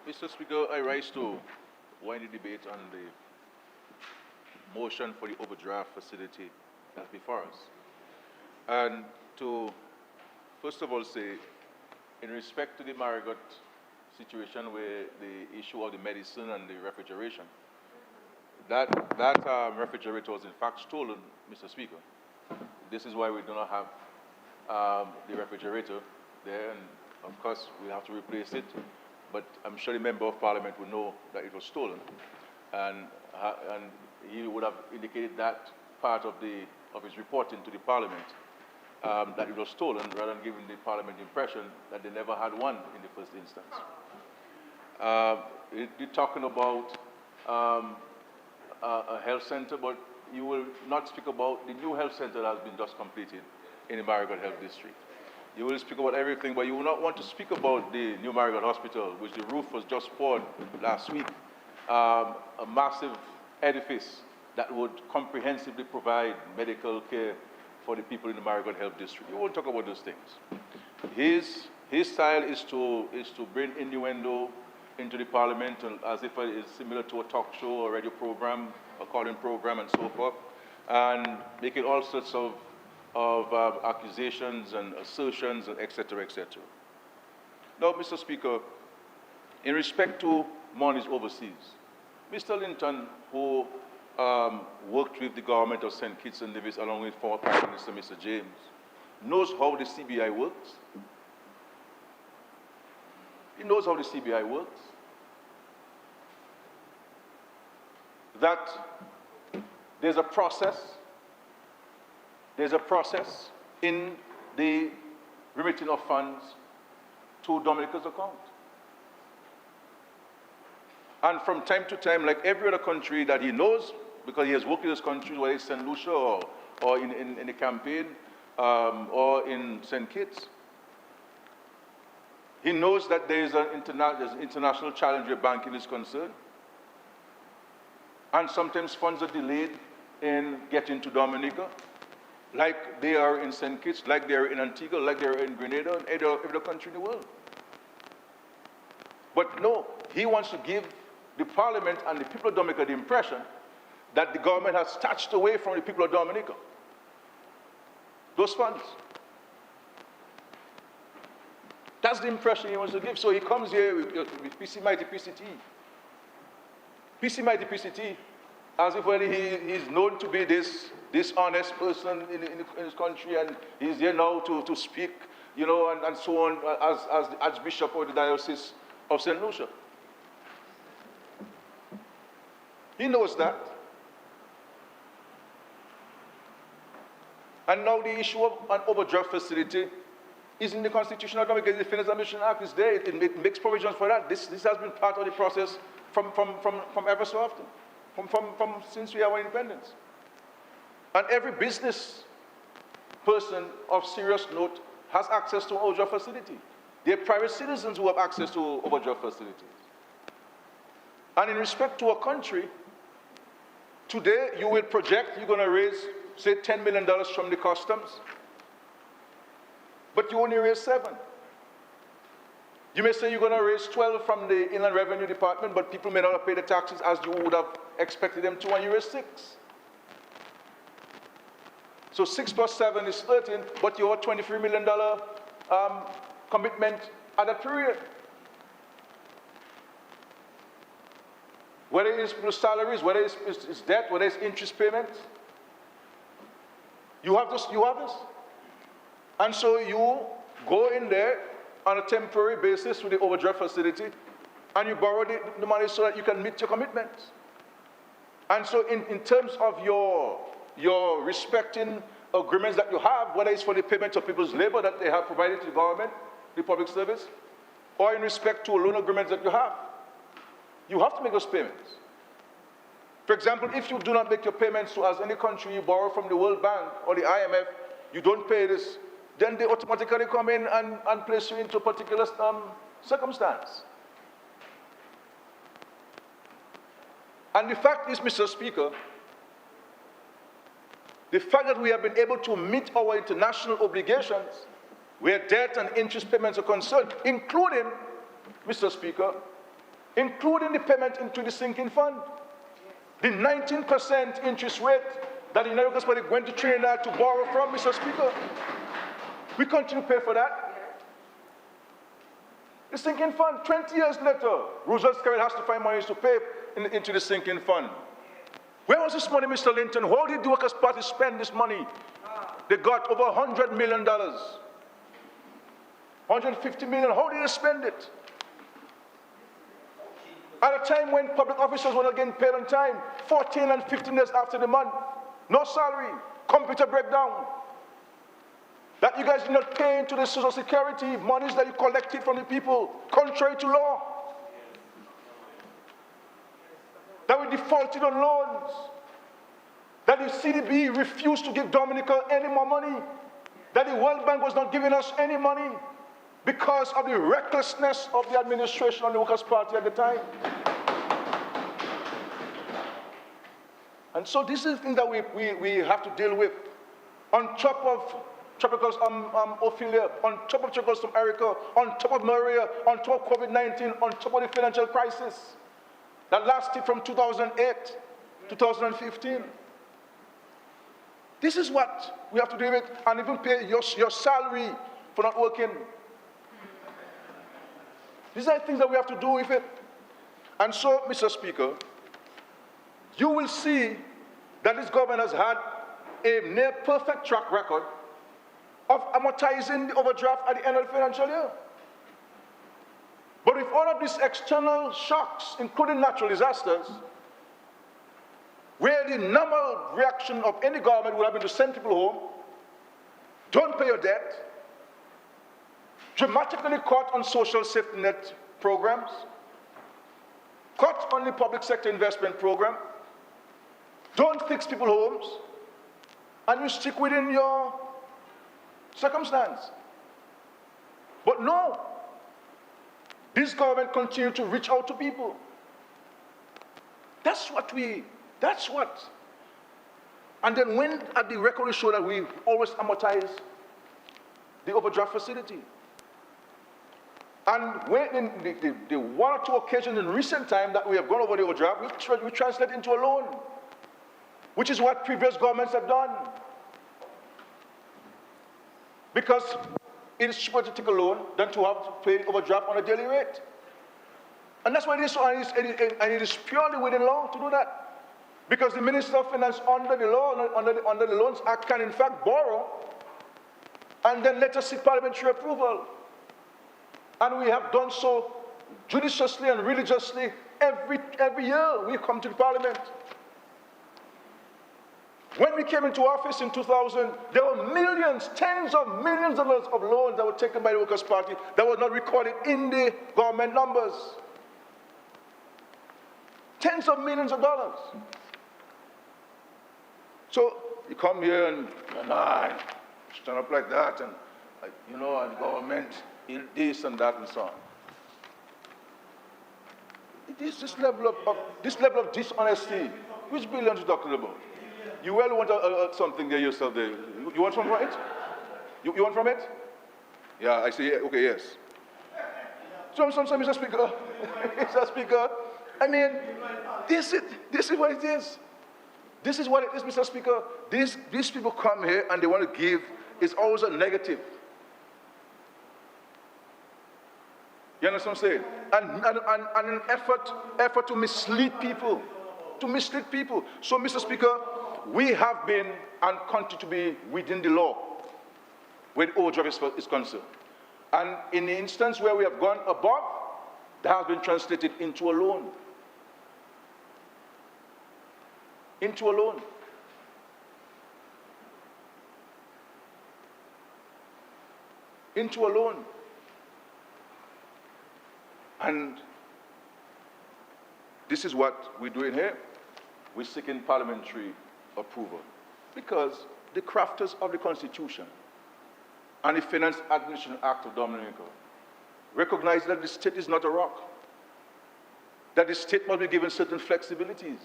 Mr. Speaker, I rise to wind the debate on the motion for the overdraft facility that's before us. And to, first of all, say, in respect to the Marigot situation where the issue of the medicine and the refrigeration, that refrigerator was in fact stolen, Mr. Speaker. This is why we do not have the refrigerator there, and of course we have to replace it. But I'm sure the Member of Parliament will know that it was stolen, and he would have indicated that part of his reporting to the Parliament, that it was stolen, rather than giving the Parliament the impression that they never had one in the first instance. You're talking about a health center, but you will not speak about the new health center that has been just completed in the Marigot Health District. You will speak about everything, but you will not want to speak about the new Marigot Hospital, which the roof was just poured last week, a massive edifice that would comprehensively provide medical care for the people in the Marigot Health District. You won't talk about those things. His style is to bring innuendo into the Parliament, as if it is similar to a talk show or radio program, a call-in program, and so forth, and making all sorts of accusations and assertions, et cetera, et cetera. Now, Mr. Speaker, in respect to monies overseas, Mr. Linton, who worked with the government of St. Kitts and Nevis along with former Prime Minister Mr. James, knows how the CBI works. He knows how the CBI works. That there's a process in the remitting of funds to Dominica's account. And from time to time, like every other country that he knows, because he has worked in those countries, whether it's St. Lucia or in the campaign or in St. Kitts, he knows that there's an international challenge where banking is concerned. And sometimes funds are delayed in getting to Dominica, like they are in St. Kitts, like they are in Antigua, like they are in Grenada, and every other country in the world. But no, he wants to give the Parliament and the people of Dominica the impression that the government has snatched away from the people of Dominica those funds. That's the impression he wants to give. So he comes here with PC Mighty PCT. PC Mighty PCT, as if when he's known to be this honest person in his country, and he's here now to speak, and so on, as the Archbishop of the Diocese of St. Lucia. He knows that. And now the issue of an overdraft facility is in the Constitution of Dominica. The Finance and Mission Act is there. It makes provisions for that. This has been part of the process from ever so often, from since we have our independence. And every business person of serious note has access to an overdraft facility. There are private citizens who have access to overdraft facilities. And in respect to a country, today you will project you're going to raise, say, $10 million from the customs, but you only raise 7. You may say you're going to raise 12 from the Inland Revenue Department, but people may not have paid the taxes as you would have expected them to, and you raise 6. So 6 plus 7 is 13, but you owe $23 million commitment at that period. Whether it's salaries, whether it's debt, whether it's interest payments, you have this. And so you go in there on a temporary basis with the overdraft facility, and you borrow the money so that you can meet your commitments. And so in terms of your respecting agreements that you have, whether it's for the payment of people's labor that they have provided to the government, the public service, or in respect to loan agreements that you have to make those payments. For example, if you do not make your payments to as any country you borrow from the World Bank or the IMF, you don't pay this, then they automatically come in and place you into a particular circumstance. And the fact is, Mr. Speaker, the fact that we have been able to meet our international obligations where debt and interest payments are concerned, including, Mr. Speaker, including the payment into the sinking fund. The 19% interest rate that the United States went to Trinidad to borrow from, Mr. Speaker, we continue to pay for that. The sinking fund, 20 years later, Roosevelt has to find money to pay into the sinking fund. Where was this money, Mr. Linton? How did the Workers' Party spend this money? They got over $100 million. $150 million, how did they spend it? At a time when public officers were not getting paid on time, 14 and 15 days after the month, no salary, computer breakdown. That you guys did not pay into the Social Security, monies that you collected from the people, contrary to law. That we defaulted on loans. That the CDB refused to give Dominica any more money. That the World Bank was not giving us any money because of the recklessness of the administration of the Workers' Party at the time. And so this is the thing that we have to deal with. On top of tropical Ophelia, on top of tropical Storm Erica, on top of Maria, on top of COVID-19, on top of the financial crisis that lasted from 2008 to 2015. This is what we have to deal with, and even pay your salary for not working. These are things that we have to do with it. And so, Mr. Speaker, you will see that this government has had a near perfect track record of amortizing the overdraft at the end of the financial year. But with all of these external shocks, including natural disasters, where the normal reaction of any government would have been to send people home, don't pay your debt, dramatically cut on social safety net programs, cut on the public sector investment program, don't fix people's homes, and you stick within your circumstance. But no, this government continues to reach out to people. That's what And then when at the record show that we always amortize the overdraft facility. And when in the one or two occasions in recent time that we have gone over the overdraft, we translate into a loan, which is what previous governments have done. Because it is cheaper to take a loan than to have to pay overdraft on a daily rate. And that's why it is, and it is purely within law to do that. Because the Minister of Finance under the law, under the Loans Act, can in fact borrow and then let us seek parliamentary approval. And we have done so judiciously and religiously every year we come to the parliament. When we came into office in 2000, there were millions, tens of millions of dollars of loans that were taken by the Workers' Party that were not recorded in the government numbers. Tens of millions of dollars. So you come here and stand up like that, and and the government, this and that and so on. It is this level of dishonesty. Which billions are you talking about? You well want something there yourself there. You want from it? You want from it? Yeah, I say, okay, yes. So, Mr. Speaker, Mr. Speaker, I mean, this is what it is. This is what it is, Mr. Speaker. These people come here and they want to give. It's always a negative. You understand what I'm saying? And an effort to mislead people. So, Mr. Speaker, we have been and continue to be within the law when overdraft is concerned. And in the instance where we have gone above, that has been translated into a loan. Into a loan. Into a loan. And this is what we're doing here. We're seeking parliamentary approval because the crafters of the Constitution and the Finance Administration Act of Dominica recognize that the state is not a rock, that the state must be given certain flexibilities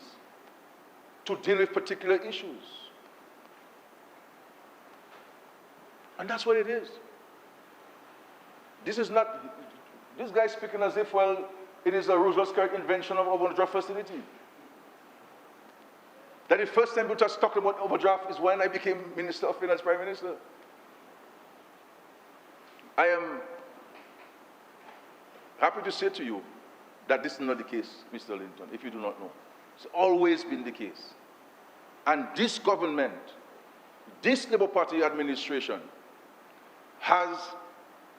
to deal with particular issues. And that's what it is. This is not, this guy is speaking as if, well, it is a Roosevelt invention of overdraft facility. That the first time we just talked about overdraft is when I became Minister of Finance, Prime Minister. I am happy to say to you that this is not the case, Mr. Linton, if you do not know. It's always been the case. And this government, this Labour Party administration, has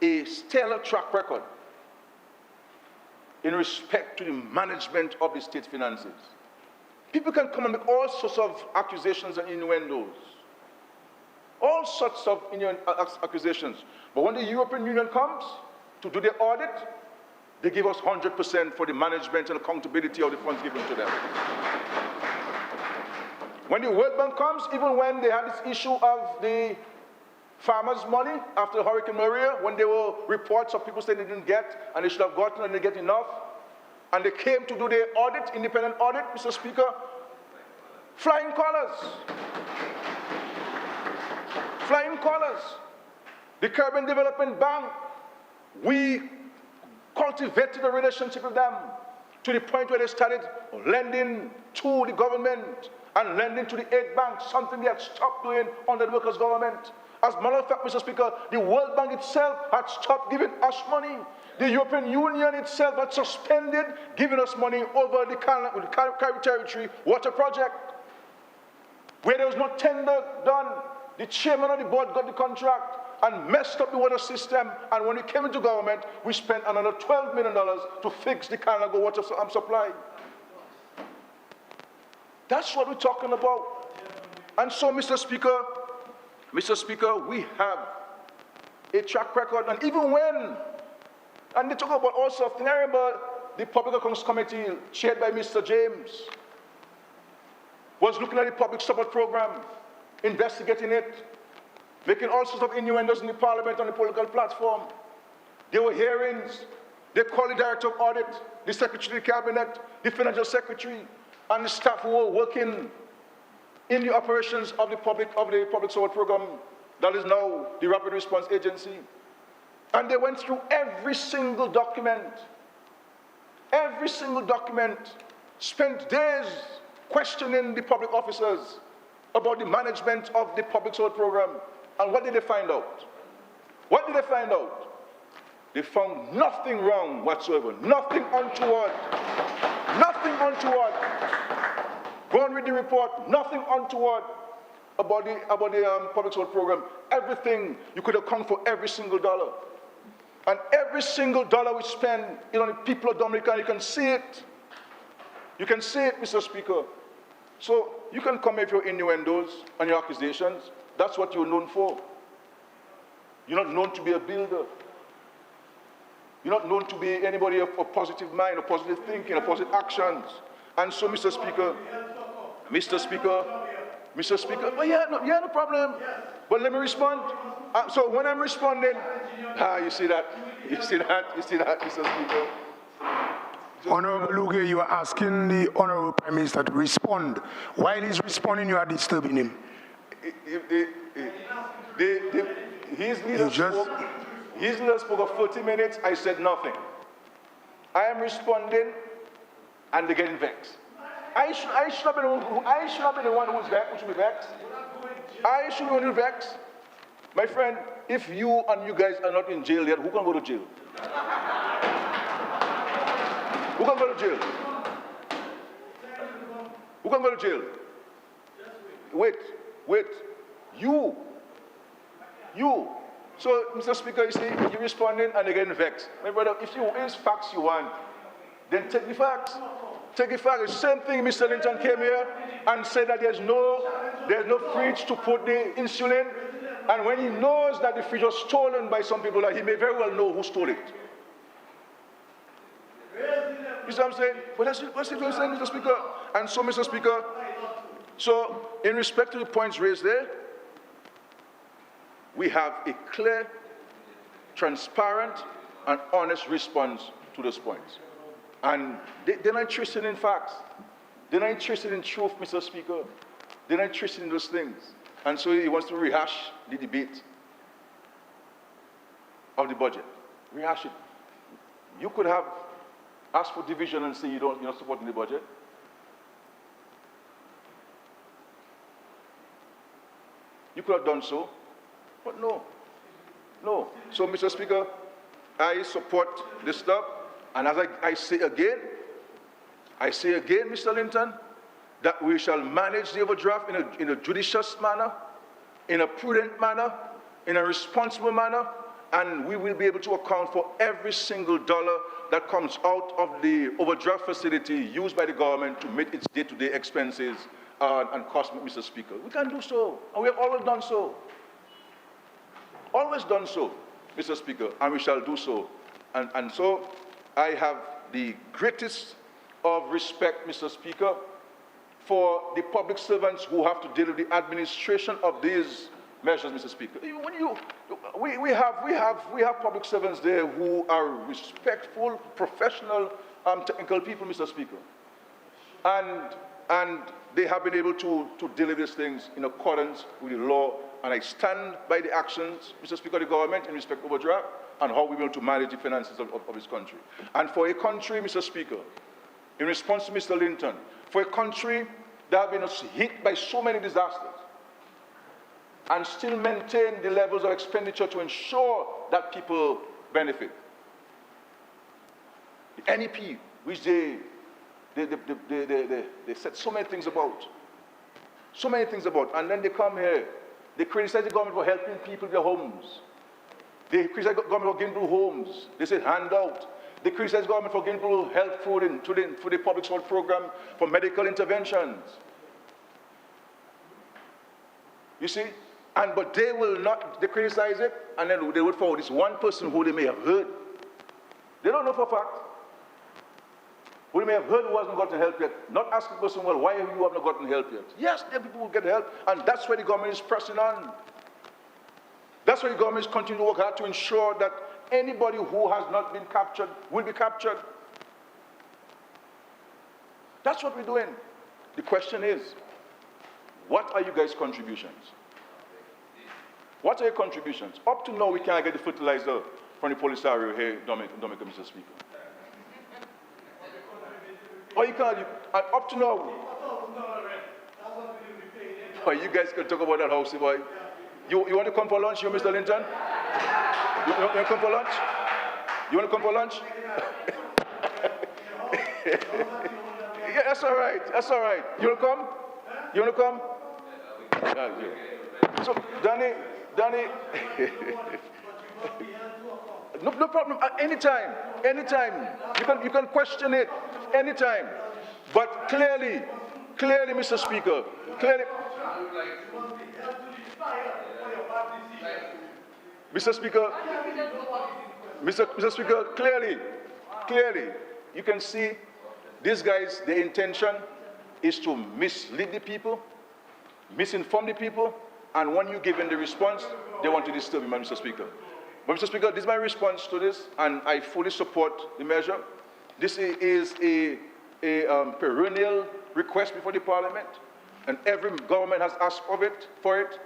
a stellar track record in respect to the management of the state finances. People can come and make all sorts of accusations and innuendos. All sorts of accusations. But when the European Union comes to do their audit, they give us 100% for the management and accountability of the funds given to them. When the World Bank comes, even when they had this issue of the farmers' money after Hurricane Maria, when there were reports of people saying they didn't get, and they should have gotten and they didn't get enough, and they came to do their audit, independent audit, Mr. Speaker, flying colors. Flying colors. The Caribbean Development Bank, we cultivated a relationship with them to the point where they started lending to the government and lending to the aid bank, something they had stopped doing under the workers' government. As a matter of fact, Mr. Speaker, the World Bank itself had stopped giving us money. The European Union itself had suspended giving us money over the Caribbean Territory water project, where there was no tender done. The chairman of the board got the contract and messed up the water system, and when we came into government, we spent another $12 million to fix the Carnago water supply. That's what we're talking about. And so, Mr. Speaker, we have a track record, and even when, and they talk about all sorts of things. I remember the Public Accounts Committee, chaired by Mr. James, was looking at the public support program, investigating it, making all sorts of innuendos in the parliament on the political platform. There were hearings. They called the director of audit, the secretary of the cabinet, the financial secretary, and the staff who were working in the operations of the public support program that is now the Rapid Response Agency. And they went through every single document, spent days questioning the public officers about the management of the public support program. And what did they find out? What did they find out? They found nothing wrong whatsoever, nothing untoward, nothing untoward. Go and read the report, nothing untoward about the public support program. Everything, you could account for every single dollar. And every single dollar we spend on the people of Dominica, you can see it. You can see it, Mr. Speaker. So you can come with your innuendos and your accusations. That's what you're known for. You're not known to be a builder. You're not known to be anybody of a positive mind, or positive thinking, or positive actions. And so, Mr. Speaker, well, no problem. But let me respond. So when I'm responding, you see that, Mr. Speaker. Honorable Luge, you are asking the Honorable Prime Minister to respond. While he's responding, you are disturbing him. His leader spoke for 40 minutes, I said nothing. I am responding, and they're getting vexed. I should not be the one who should be vexed. I should be the one who's vexed. My friend, if you and you guys are not in jail yet, who can go to jail? Who can go to jail? Who can go to jail? Wait. You. So, Mr. Speaker, you see, you're responding and they're getting vexed. My brother, if it's facts you want, then take the facts. Take the facts. The same thing Mr. Linton came here and said that there's no fridge to put the insulin. And when he knows that the fridge was stolen by some people, he may very well know who stole it. You see what I'm saying? But that's what I'm saying, Mr. Speaker. And so, Mr. Speaker, so in respect to the points raised there, we have a clear, transparent, and honest response to those points. And they're not interested in facts. They're not interested in truth, Mr. Speaker. They're not interested in those things. And so he wants to rehash the debate of the budget. Rehash it. You could have asked for division and say you're not supporting the budget. You could have done so. But no. So, Mr. Speaker, I support this stuff. And as I say again, Mr. Linton, that we shall manage the overdraft in a judicious manner, in a prudent manner, in a responsible manner, and we will be able to account for every single dollar that comes out of the overdraft facility used by the government to meet its day-to-day expenses and costs, Mr. Speaker. We can do so, and we have always done so. Always done so, Mr. Speaker, and we shall do so. And so I have the greatest of respect, Mr. Speaker, for the public servants who have to deal with the administration of these measures, Mr. Speaker. We have public servants there who are respectful, professional, technical people, Mr. Speaker. And they have been able to deliver these things in accordance with the law. And I stand by the actions, Mr. Speaker, of the government in respect of overdraft and how we want to manage the finances of this country. And for a country, Mr. Speaker, in response to Mr. Linton, for a country that has been hit by so many disasters and still maintain the levels of expenditure to ensure that people benefit. The NEP, which they said so many things about, and then they come here. They criticize the government for helping people in their homes. They criticize the government for giving people homes. They said handout. They criticize the government for giving people health food for the public support program for medical interventions. You see? But they will not, they criticize it, and then they would forward this one person who they may have heard. They don't know for a fact. Who they may have heard who hasn't gotten help yet. Not asking the person, well, why have you not gotten help yet? Yes, there are people who get help, and that's where the government is pressing on. That's why the government is continuing to work hard to ensure that anybody who has not been captured will be captured. That's what we're doing. The question is, What are you guys' contributions? What are your contributions? Up to now, we can't get the fertilizer from the Polisario here, Dominica, Mr. Speaker. Or you can't, up to now. Oh, you guys can talk about that house, boy. You want to come for lunch, you, Mr. Linton? You want to come for lunch? You want to come for lunch? Yeah, that's all right. That's all right. You want to come? You want to come? Yeah. So, Danny. No problem. Anytime. You can question it anytime. But clearly, Mr. Speaker, Mr. Speaker, clearly, you can see these guys, their intention is to mislead the people, misinform the people, and when you give them the response, they want to disturb you, Mr. Speaker. But Mr. Speaker, this is my response to this, and I fully support the measure. This is a perennial request before the Parliament, and every government has asked for it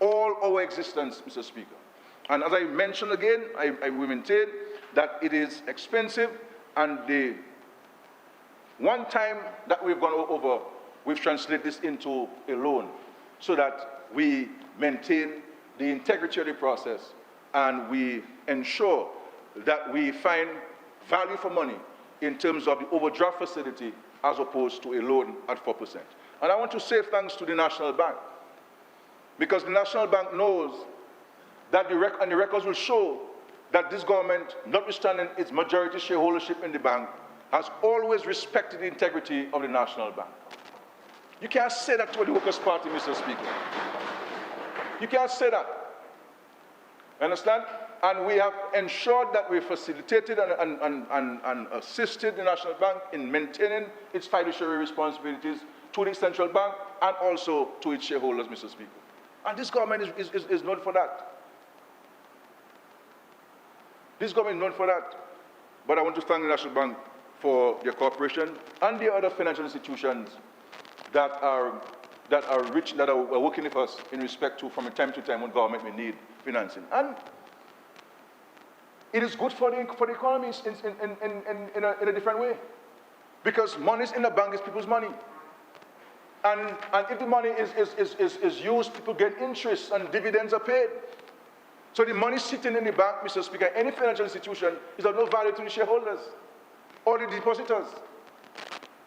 all our existence, Mr. Speaker. And as I mentioned again, I will maintain that it is expensive, and the one time that we've gone over, we've translated this into a loan so that we maintain the integrity of the process and we ensure that we find value for money in terms of the overdraft facility as opposed to a loan at 4%. And I want to say thanks to the National Bank, because the National Bank knows that the records will show that this government, notwithstanding its majority shareholdership in the bank, has always respected the integrity of the National Bank. You can't say that to the Workers' Party, Mr. Speaker. You can't say that. Understand? And we have ensured that we facilitated and assisted the National Bank in maintaining its fiduciary responsibilities to the central bank and also to its shareholders, Mr. Speaker. And this government is known for that. This government is known for that. But I want to thank the National Bank for their cooperation and the other financial institutions that are working with us in respect to, from time to time, when government may need financing. And it is good for the economy in a different way, because money in the bank is people's money. And if the money is used, people get interest and dividends are paid. So the money sitting in the bank, Mr. Speaker, any financial institution is of no value to the shareholders or the depositors,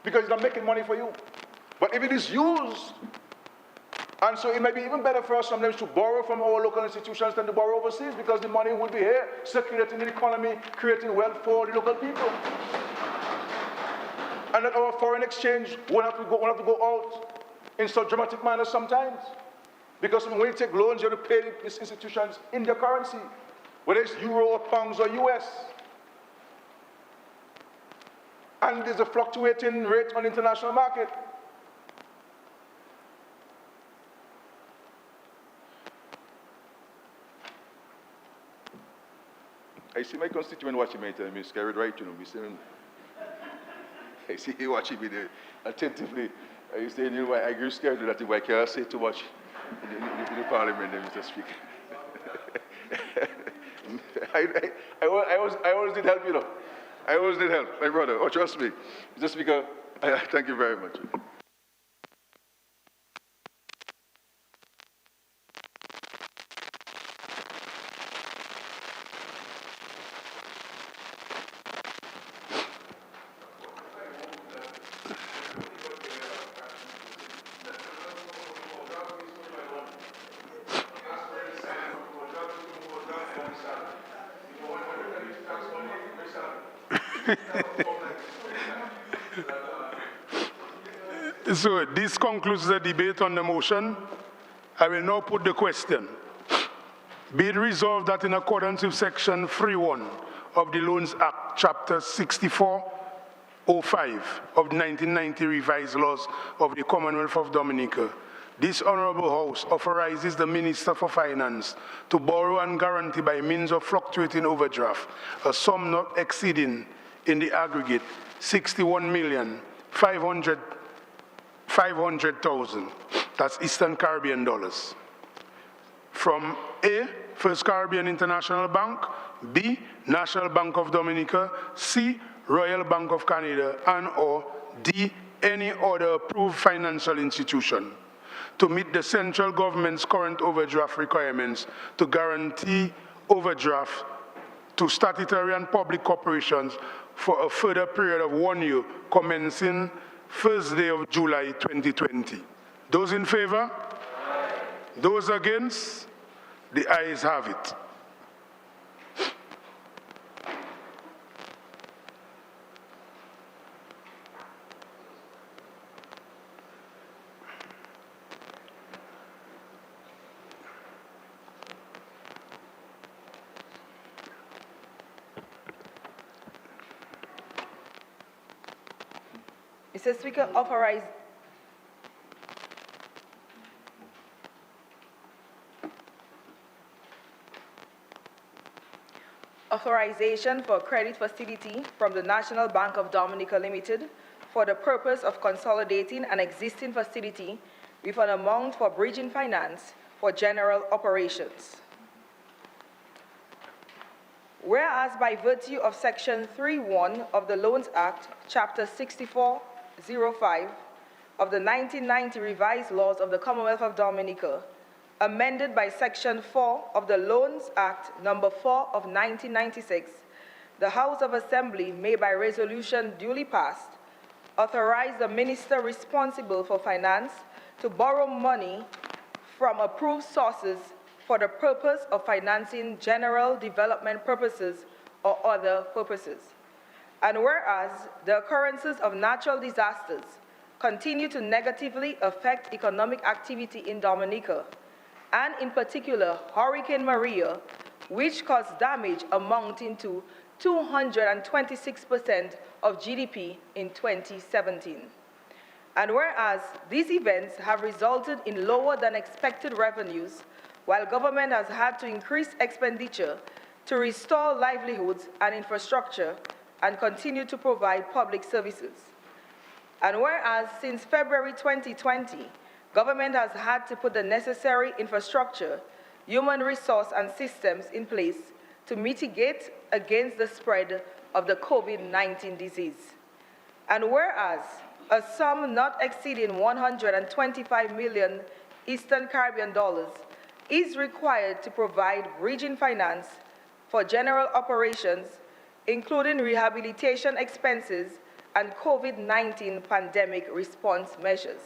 because it's not making money for you. But if it is used, and so it may be even better for us sometimes to borrow from our local institutions than to borrow overseas, because the money will be here, circulating in the economy, creating wealth for the local people. And that our foreign exchange won't have to go out in such dramatic manner sometimes. Because when you take loans, you have to pay these institutions in their currency, whether it's euro or pounds or US. And there's a fluctuating rate on the international market. I see my constituent watching me, telling me, scared right, you know, I see he watching me there attentively. I say, you know, I get scared that if I can't say too much in the Parliament, Mr. Speaker. I always need help, you know. I always need help, my brother. Oh, trust me. Mr. Speaker, thank you very much. So this concludes the debate on the motion. I will now put the question. Be it resolved that in accordance with Section 3.1 of the Loans Act, Chapter 6405 of the 1990 revised laws of the Commonwealth of Dominica, this Honorable House authorizes the Minister for Finance to borrow and guarantee by means of fluctuating overdraft a sum not exceeding in the aggregate 61,500,000 That's Eastern Caribbean dollars. From A, First Caribbean International Bank, B, National Bank of Dominica, C, Royal Bank of Canada, and or D, any other approved financial institution to meet the central government's current overdraft requirements to guarantee overdraft to statutory and public corporations for a further period of 1 year commencing first day of July 2020. Those in favor? Aye. Those against? The ayes have it. Mr. Speaker, authorization for credit facility from the National Bank of Dominica Limited for the purpose of consolidating an existing facility with an amount for bridging finance for general operations. Whereas by virtue of Section 3.1 of the Loans Act, Chapter 6405 of the 1990 revised laws of the Commonwealth of Dominica, amended by Section 4 of the Loans Act Number 4 of 1996, the House of Assembly may by resolution duly passed authorize the minister responsible for finance to borrow money from approved sources for the purpose of financing general development purposes or other purposes. And whereas the occurrences of natural disasters continue to negatively affect economic activity in Dominica, and in particular Hurricane Maria, which caused damage amounting to 226% of GDP in 2017. And whereas these events have resulted in lower than expected revenues, while government has had to increase expenditure to restore livelihoods and infrastructure and continue to provide public services. And whereas since February 2020, government has had to put the necessary infrastructure, human resource and systems in place to mitigate against the spread of the COVID-19 disease. And whereas a sum not exceeding 125 million Eastern Caribbean dollars is required to provide bridging finance for general operations, including rehabilitation expenses and COVID-19 pandemic response measures.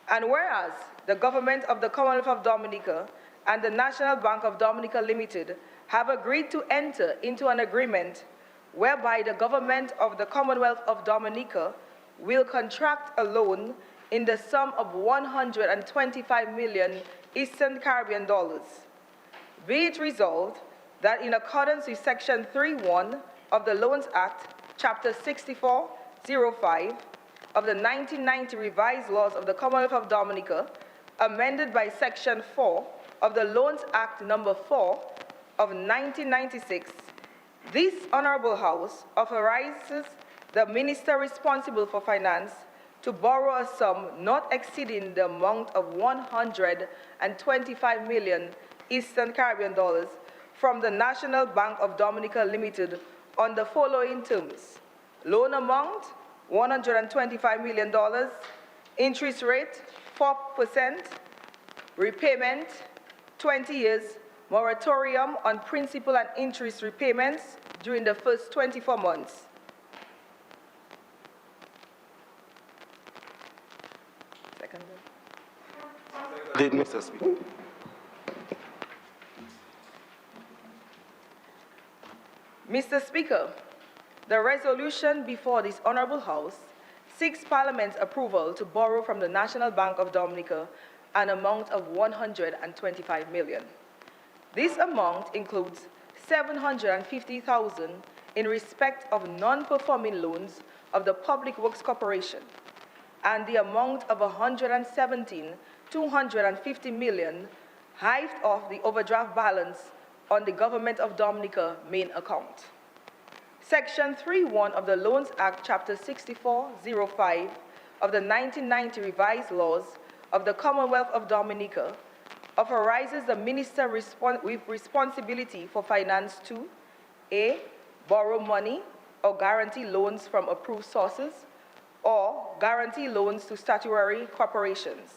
And whereas the government of the Commonwealth of Dominica and the National Bank of Dominica Limited have agreed to enter into an agreement whereby the government of the Commonwealth of Dominica will contract a loan in the sum of 125 million Eastern Caribbean dollars. Be it resolved that in accordance with Section 3.1 of the Loans Act, Chapter 6405 of the 1990 revised laws of the Commonwealth of Dominica, amended by Section 4 of the Loans Act Number 4 of 1996, this Honorable House authorizes the Minister responsible for finance to borrow a sum not exceeding the amount of 125 million Eastern Caribbean dollars from the National Bank of Dominica Limited on the following terms: loan amount, $125 million, interest rate, 4%, repayment, 20 years, moratorium on principal and interest repayments during the first 24 months. Did Mr. Speaker. Mr. Speaker, the resolution before this Honorable House seeks Parliament's approval to borrow from the National Bank of Dominica an amount of 125 million. This amount includes 750,000 in respect of non-performing loans of the Public Works Corporation, and the amount of 250 million hived off the overdraft balance on the Government of Dominica main account. Section 3.1 of the Loans Act, Chapter 6405 of the 1990 revised laws of the Commonwealth of Dominica authorizes the minister with responsibility for finance to A, borrow money or guarantee loans from approved sources, or guarantee loans to statutory corporations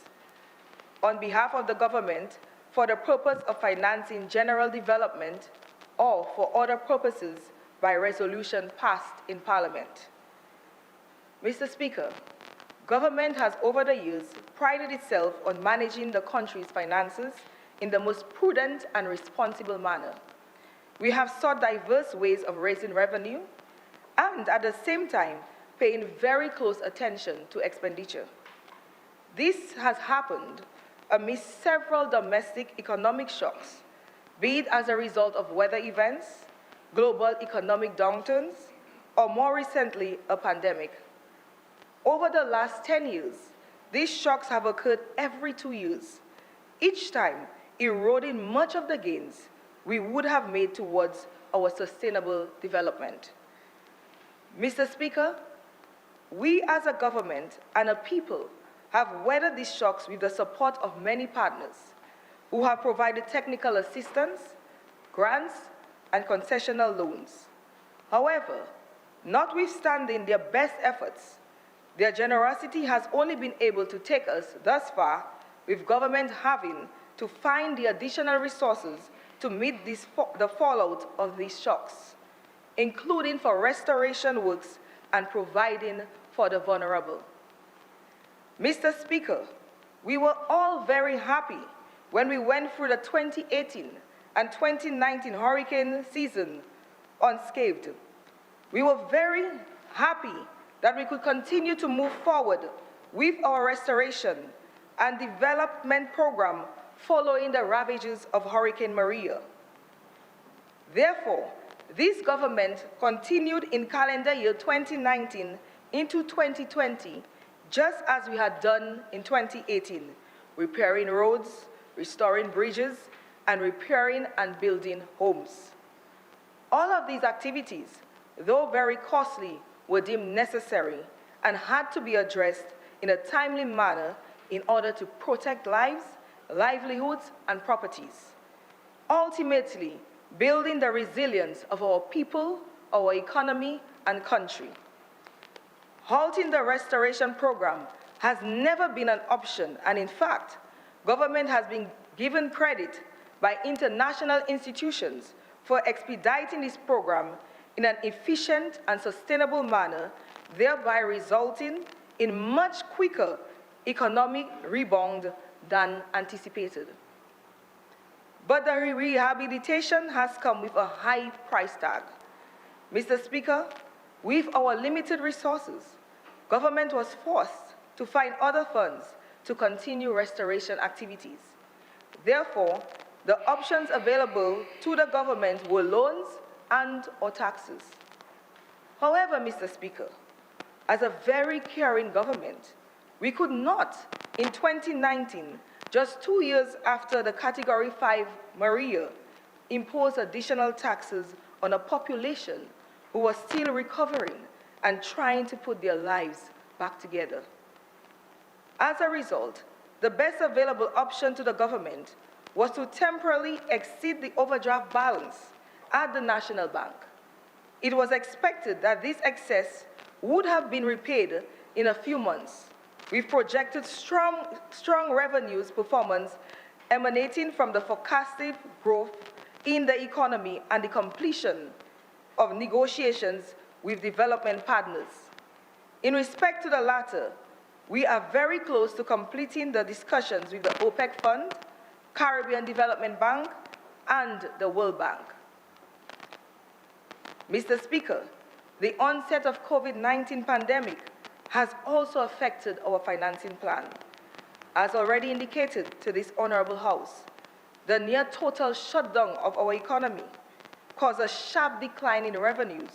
on behalf of the government for the purpose of financing general development or for other purposes by resolution passed in Parliament. Mr. Speaker, government has over the years prided itself on managing the country's finances in the most prudent and responsible manner. We have sought diverse ways of raising revenue and at the same time paying very close attention to expenditure. This has happened amidst several domestic economic shocks, be it as a result of weather events, global economic downturns, or more recently, a pandemic. Over the last 10 years, these shocks have occurred every 2 years, each time eroding much of the gains we would have made towards our sustainable development. Mr. Speaker, we as a government and a people have weathered these shocks with the support of many partners who have provided technical assistance, grants, and concessional loans. However, notwithstanding their best efforts, their generosity has only been able to take us thus far, with government having to find the additional resources to meet the fallout of these shocks, including for restoration works and providing for the vulnerable. Mr. Speaker, we were all very happy when we went through the 2018 and 2019 hurricane season unscathed. We were very happy that we could continue to move forward with our restoration and development program following the ravages of Hurricane Maria. Therefore, this government continued in calendar year 2019 into 2020, just as we had done in 2018, repairing roads, restoring bridges, and repairing and building homes. All of these activities, though very costly, were deemed necessary and had to be addressed in a timely manner in order to protect lives, livelihoods, and properties, ultimately building the resilience of our people, our economy, and country. Halting the restoration program has never been an option, and in fact, government has been given credit by international institutions for expediting this program in an efficient and sustainable manner, thereby resulting in much quicker economic rebound than anticipated. But the rehabilitation has come with a high price tag. Mr. Speaker, with our limited resources, government was forced to find other funds to continue restoration activities. Therefore, the options available to the government were loans and/or taxes. However, Mr. Speaker, as a very caring government, we could not, in 2019, just 2 years after the Category 5 Maria, impose additional taxes on a population who was still recovering and trying to put their lives back together. As a result, the best available option to the government was to temporarily exceed the overdraft balance at the National Bank. It was expected that this excess would have been repaid in a few months, with projected strong revenues performance emanating from the forecasted growth in the economy and the completion of negotiations with development partners. In respect to the latter, we are very close to completing the discussions with the OPEC Fund, Caribbean Development Bank, and the World Bank. Mr. Speaker, the onset of COVID-19 pandemic has also affected our financing plan. As already indicated to this Honorable House, the near total shutdown of our economy caused a sharp decline in revenues,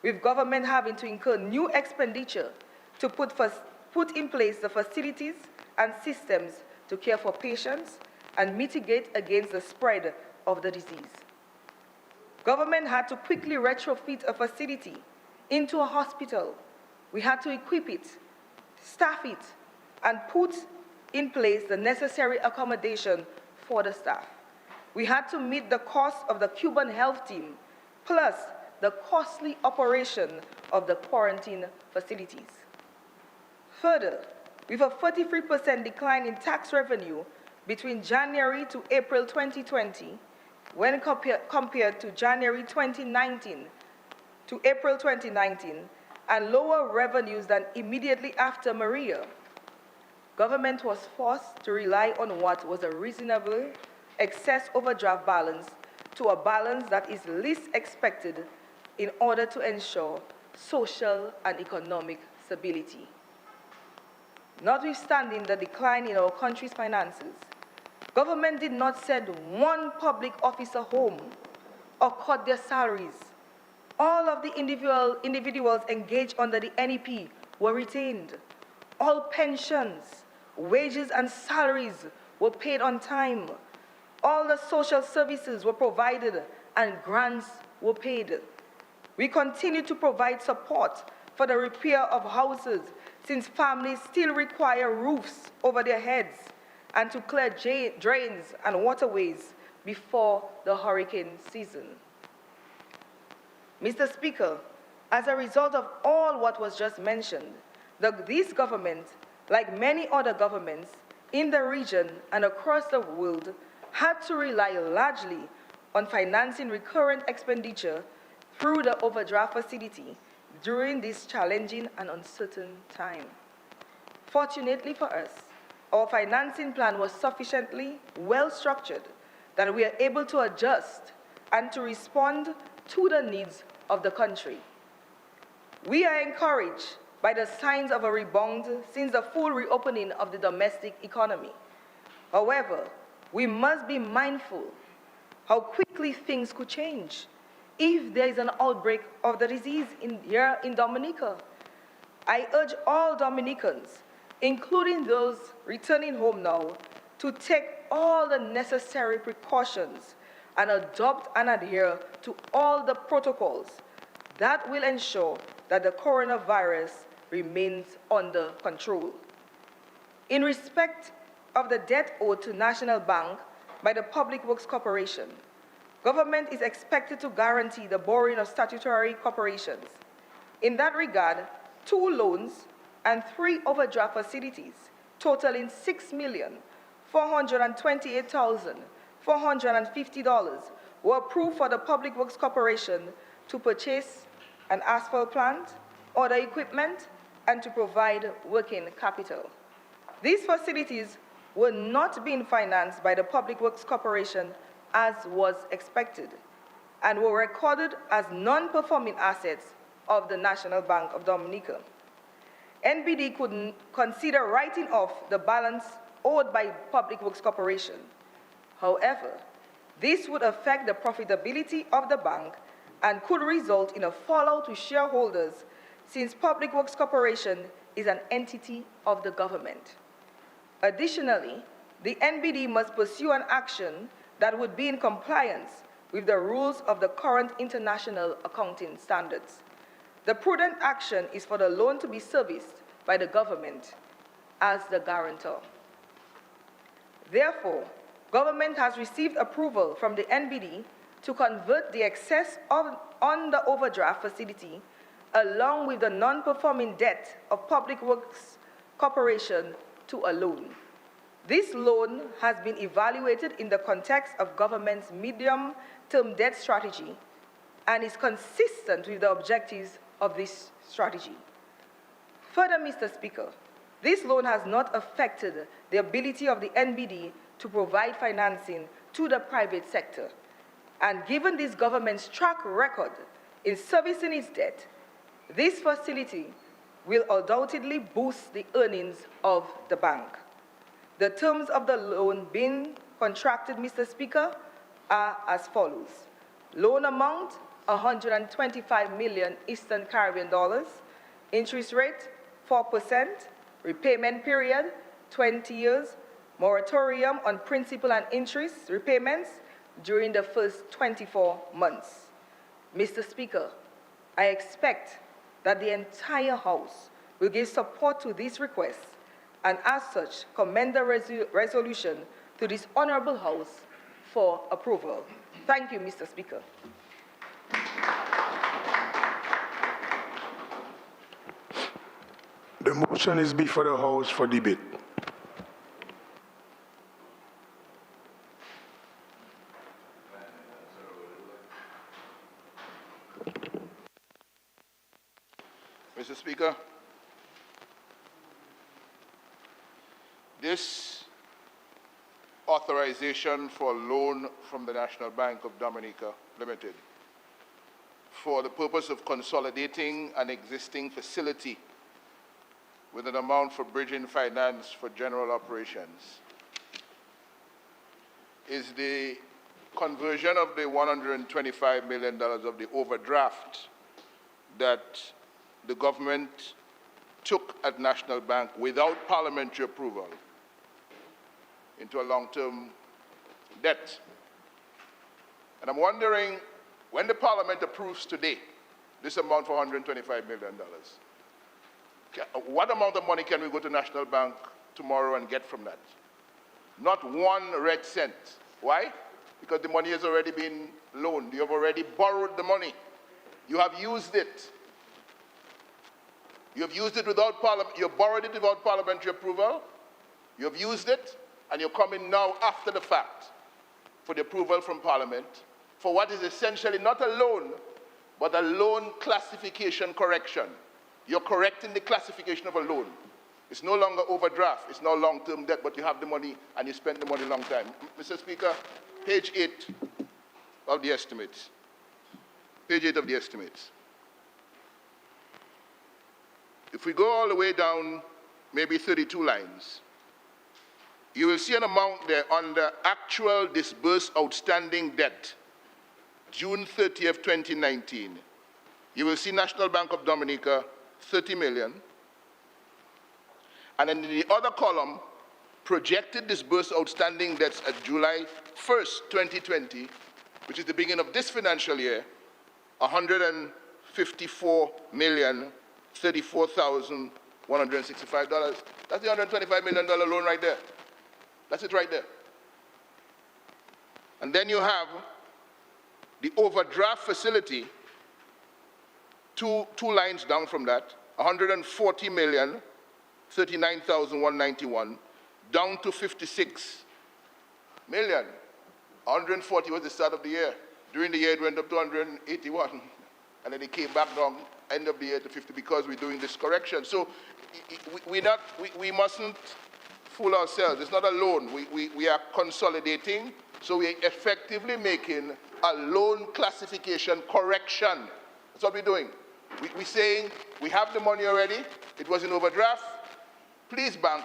with government having to incur new expenditure to put in place the facilities and systems to care for patients and mitigate against the spread of the disease. Government had to quickly retrofit a facility into a hospital. We had to equip it, staff it, and put in place the necessary accommodation for the staff. We had to meet the cost of the Cuban health team, plus the costly operation of the quarantine facilities. Further, with a 43% decline in tax revenue between January to April 2020, when compared to January 2019 to April 2019, and lower revenues than immediately after Maria, government was forced to rely on what was a reasonable excess overdraft balance to a balance that is least expected in order to ensure social and economic stability. Notwithstanding the decline in our country's finances, government did not send one public officer home or cut their salaries. All of the individuals engaged under the NEP were retained. All pensions, wages, and salaries were paid on time. All the social services were provided and grants were paid. We continue to provide support for the repair of houses, since families still require roofs over their heads and to clear drains and waterways before the hurricane season. Mr. Speaker, as a result of all what was just mentioned, this government, like many other governments in the region and across the world, had to rely largely on financing recurrent expenditure through the overdraft facility during this challenging and uncertain time. Fortunately for us, our financing plan was sufficiently well structured that we are able to adjust and to respond to the needs of the country. We are encouraged by the signs of a rebound since the full reopening of the domestic economy. However, we must be mindful how quickly things could change if there is an outbreak of the disease here in Dominica. I urge all Dominicans, including those returning home now, to take all the necessary precautions and adopt and adhere to all the protocols that will ensure that the coronavirus remains under control. In respect of the debt owed to National Bank by the Public Works Corporation, government is expected to guarantee the borrowing of statutory corporations. In that regard, 2 loans and 3 overdraft facilities totaling $6,428,450 were approved for the Public Works Corporation to purchase an asphalt plant, order equipment, and to provide working capital. These facilities were not being financed by the Public Works Corporation as was expected, and were recorded as non-performing assets of the National Bank of Dominica. NBD could consider writing off the balance owed by Public Works Corporation. However, this would affect the profitability of the bank and could result in a fallout to shareholders, since Public Works Corporation is an entity of the government. Additionally, the NBD must pursue an action that would be in compliance with the rules of the current international accounting standards. The prudent action is for the loan to be serviced by the government as the guarantor. Therefore, government has received approval from the NBD to convert the excess on the overdraft facility along with the non-performing debt of Public Works Corporation to a loan. This loan has been evaluated in the context of government's medium-term debt strategy and is consistent with the objectives of this strategy. Further, Mr. Speaker, this loan has not affected the ability of the NBD to provide financing to the private sector. And given this government's track record in servicing its debt, this facility will undoubtedly boost the earnings of the bank. The terms of the loan being contracted, Mr. Speaker, are as follows. Loan amount, 125 million Eastern Caribbean dollars. Interest rate, 4%. Repayment period, 20 years. Moratorium on principal and interest repayments during the first 24 months. Mr. Speaker, I expect that the entire House will give support to this request and as such, commend the resolution to this Honourable House for approval. Thank you, Mr. Speaker. The motion is before the House for debate. Mr. Speaker, this authorization for loan from the National Bank of Dominica Limited for the purpose of consolidating an existing facility with an amount for bridging finance for general operations is the conversion of the $125 million of the overdraft that the government took at National Bank without parliamentary approval into a long-term debt. And I'm wondering, when the Parliament approves today this amount for $125 million, what amount of money can we go to National Bank tomorrow and get from that? Not one red cent. Why? Because the money has already been loaned. You have already borrowed the money. You have used it. You have used it without parliament. You have borrowed it without parliamentary approval. You have used it, and you're coming now after the fact for the approval from Parliament for what is essentially not a loan, but a loan classification correction. You're correcting the classification of a loan. It's no longer overdraft. It's now long-term debt, but you have the money and you spent the money a long time. Mr. Speaker, page 8 of the estimates. Page 8 of the estimates. If we go all the way down, maybe 32 lines, you will see an amount there under actual disbursed outstanding debt, June 30th, 2019. You will see National Bank of Dominica, 30 million. And in the other column, projected disbursed outstanding debts at July 1st, 2020, which is the beginning of this financial year, $154,034,165. That's the $125 million loan right there. That's it right there. And then you have the overdraft facility, two lines down from that, $140,039,191, down to 56 million. 140 was the start of the year. During the year, it went up to 181, and then it came back down end of the year to 50 because we're doing this correction. So we mustn't fool ourselves. It's not a loan. We are consolidating, so we're effectively making a loan classification correction. That's what we're doing. We're saying we have the money already. It was in overdraft. Please, bank,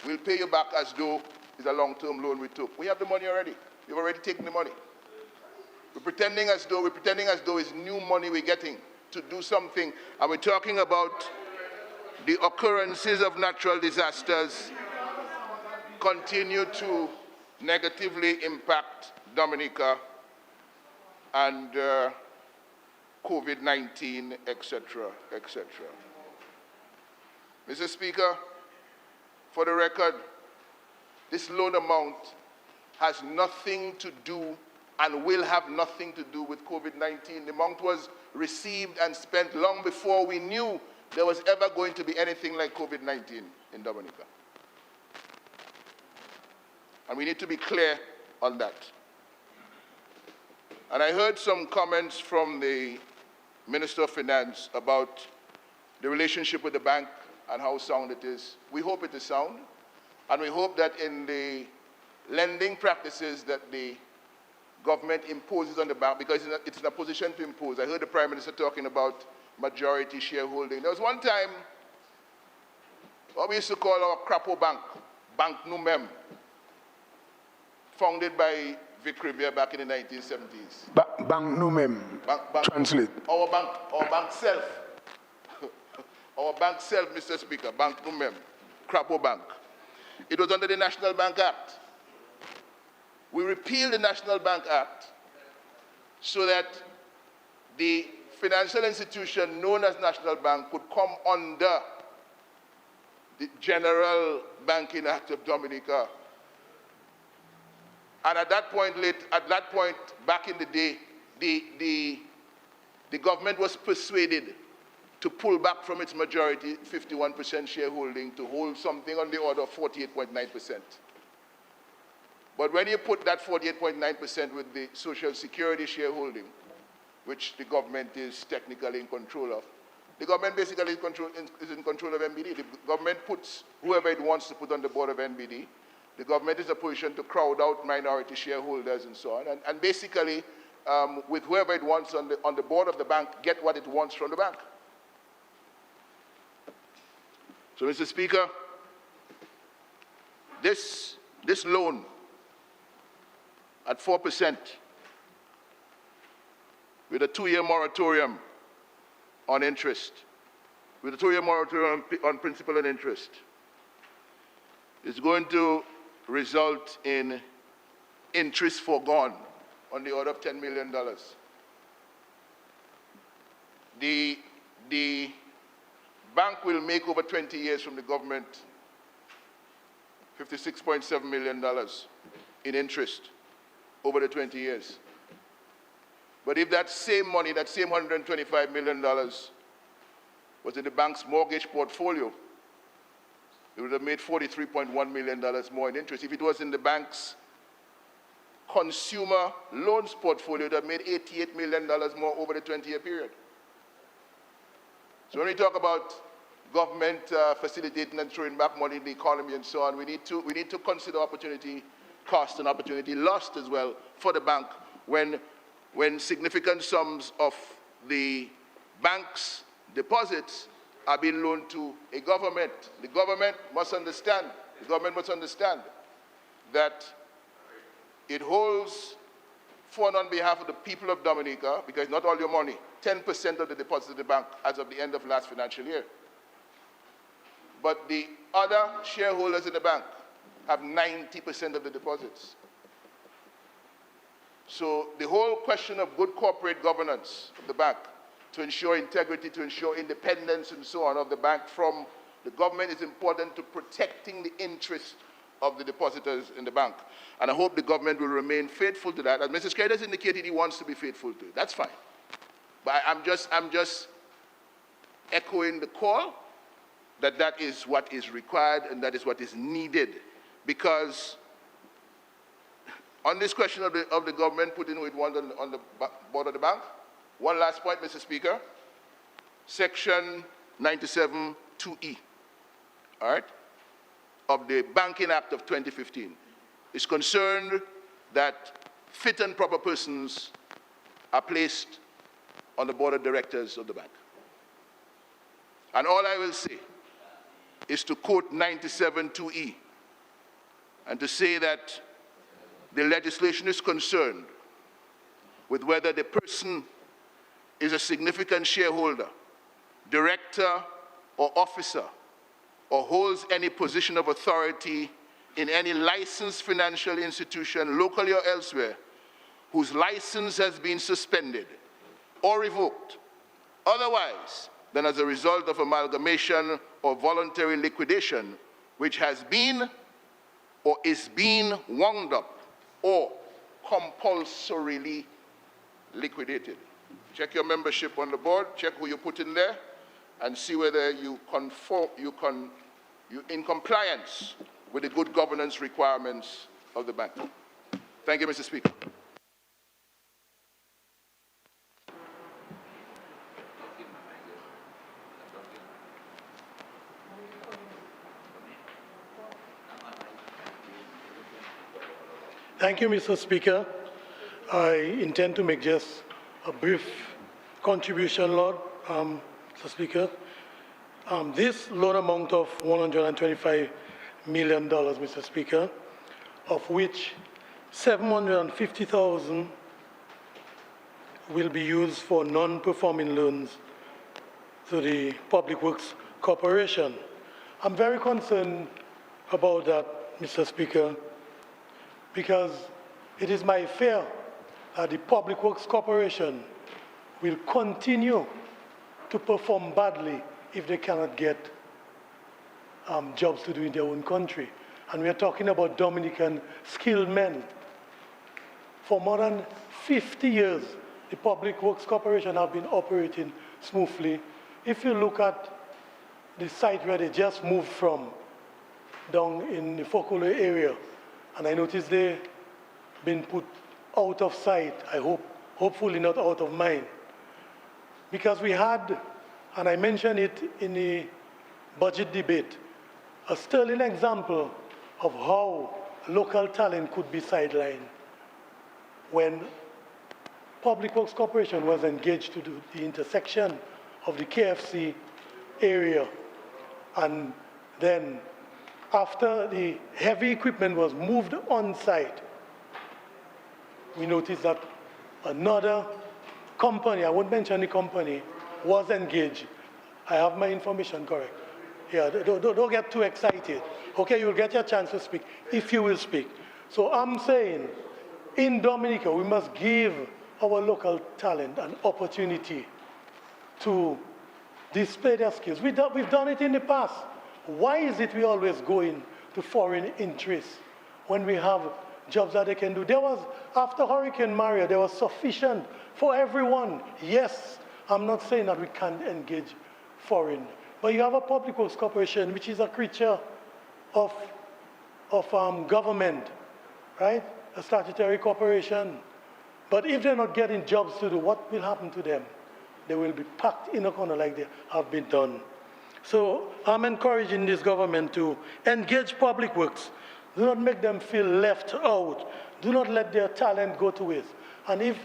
we'll pay you back as though it's a long-term loan we took. We have the money already. We've already taken the money. We're pretending as though it's new money we're getting to do something. And we're talking about the occurrences of natural disasters continue to negatively impact Dominica and COVID-19, etc., etc. Mr. Speaker, for the record, this loan amount has nothing to do and will have nothing to do with COVID-19. The amount was received and spent long before we knew there was ever going to be anything like COVID-19 in Dominica. And we need to be clear on that. And I heard some comments from the Minister of Finance about the relationship with the bank and how sound it is. We hope it is sound, and we hope that in the lending practices that the government imposes on the bank, because it's in a position to impose. I heard the Prime Minister talking about majority shareholding. There was one time what we used to call our Crapo Bank, Bank Numem, founded by Vic Rivera back in the 1970s. Bank Numem. Translate. Our bank self. Our bank self, Mr. Speaker, Bank Numem, Crapo Bank. It was under the National Bank Act. We repealed the National Bank Act so that the financial institution known as National Bank could come under the General Banking Act of Dominica. And at that point, back in the day, the government was persuaded to pull back from its majority 51% shareholding to hold something on the order of 48.9%. But when you put that 48.9% with the Social Security shareholding, which the government is technically in control of, the government basically is in control of NBD. The government puts whoever it wants to put on the board of NBD. The government is in a position to crowd out minority shareholders and so on. And basically, with whoever it wants on the board of the bank, get what it wants from the bank. So, Mr. Speaker, this loan at 4% with a 2-year moratorium on interest, with a 2-year moratorium on principal and interest, is going to result in interest forgone on the order of $10 million. The bank will make over 20 years from the government $56.7 million in interest over the 20 years. But if that same money, that same $125 million was in the bank's mortgage portfolio, it would have made $43.1 million more in interest. If it was in the bank's consumer loans portfolio, it would have made $88 million more over the 20-year period. So when we talk about government facilitating and throwing back money in the economy and so on, we need to consider opportunity cost and opportunity lost as well for the bank when significant sums of the bank's deposits are being loaned to a government. The government must understand that it holds fund on behalf of the people of Dominica, because not all your money, 10% of the deposits of the bank as of the end of last financial year. But the other shareholders in the bank have 90% of the deposits. So the whole question of good corporate governance of the bank, to ensure integrity, to ensure independence and so on of the bank from the government, is important to protecting the interest of the depositors in the bank. And I hope the government will remain faithful to that. As Mr. Schneider has indicated, he wants to be faithful to it. That's fine. But I'm just echoing the call that is what is required and that is what is needed. Because on this question of the government putting who it wants on the board of the bank, one last point, Mr. Speaker. Section 97(2)(e), all right, of the Banking Act of 2015 is concerned that fit and proper persons are placed on the board of directors of the bank. And all I will say is to quote 97(2)(e) and to say that the legislation is concerned with whether the person is a significant shareholder, director, or officer, or holds any position of authority in any licensed financial institution, locally or elsewhere, whose license has been suspended or revoked, otherwise than as a result of amalgamation or voluntary liquidation, which has been or is being wound up or compulsorily liquidated. Check your membership on the board, check who you put in there, and see whether you're in compliance with the good governance requirements of the bank. Thank you, Mr. Speaker. Thank you, Mr. Speaker. I intend to make just a brief contribution, Lord, Mr. Speaker. This loan amount of $125 million, Mr. Speaker, of which $750,000 will be used for non-performing loans to the Public Works Corporation. I'm very concerned about that, Mr. Speaker, because it is my fear that the Public Works Corporation will continue to perform badly if they cannot get jobs to do in their own country. And we are talking about Dominican skilled men. For more than 50 years, the Public Works Corporation have been operating smoothly. If you look at the site where they just moved from, down in the Fokolo area, and I noticed they've been put out of sight, hopefully not out of mind. Because we had, and I mentioned it in the budget debate, a sterling example of how local talent could be sidelined when Public Works Corporation was engaged to do the intersection of the KFC area. And then after the heavy equipment was moved on site, we noticed that another company, I won't mention the company, was engaged. I have my information correct. Yeah, don't get too excited. Okay, you'll get your chance to speak, if you will speak. So I'm saying, in Dominica, we must give our local talent an opportunity to display their skills. We've done it in the past. Why is it we always go in to foreign interests when we have jobs that they can do? There was, after Hurricane Maria, there was sufficient for everyone. Yes, I'm not saying that we can't engage foreign, but you have a Public Works Corporation, which is a creature of government, right? A statutory corporation. But if they're not getting jobs to do, what will happen to them? They will be packed in a corner like they have been done. So I'm encouraging this government to engage Public Works. Do not make them feel left out. Do not let their talent go to waste. And if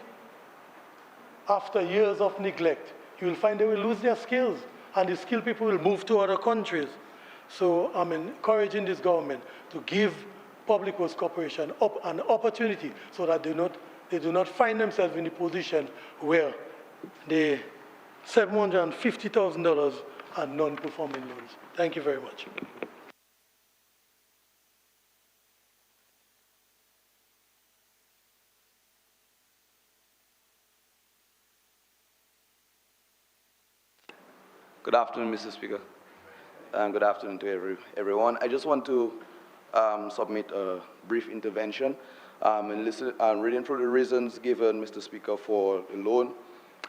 after years of neglect, you will find they will lose their skills, and the skilled people will move to other countries. So I'm encouraging this government to give Public Works Corporation an opportunity so that they do not find themselves in a position where the $750,000 are non-performing loans. Thank you very much. Good afternoon, Mr. Speaker, and good afternoon to everyone. I just want to submit a brief intervention and reading through the reasons given, Mr. Speaker, for the loan,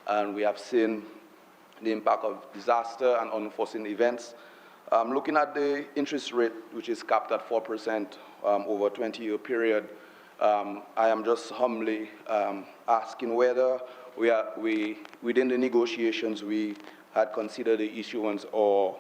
and we have seen the impact of disaster and unforeseen events. Looking at the interest rate, which is capped at 4% over a 20-year period, I am just humbly asking whether within the negotiations, we had considered the issuance or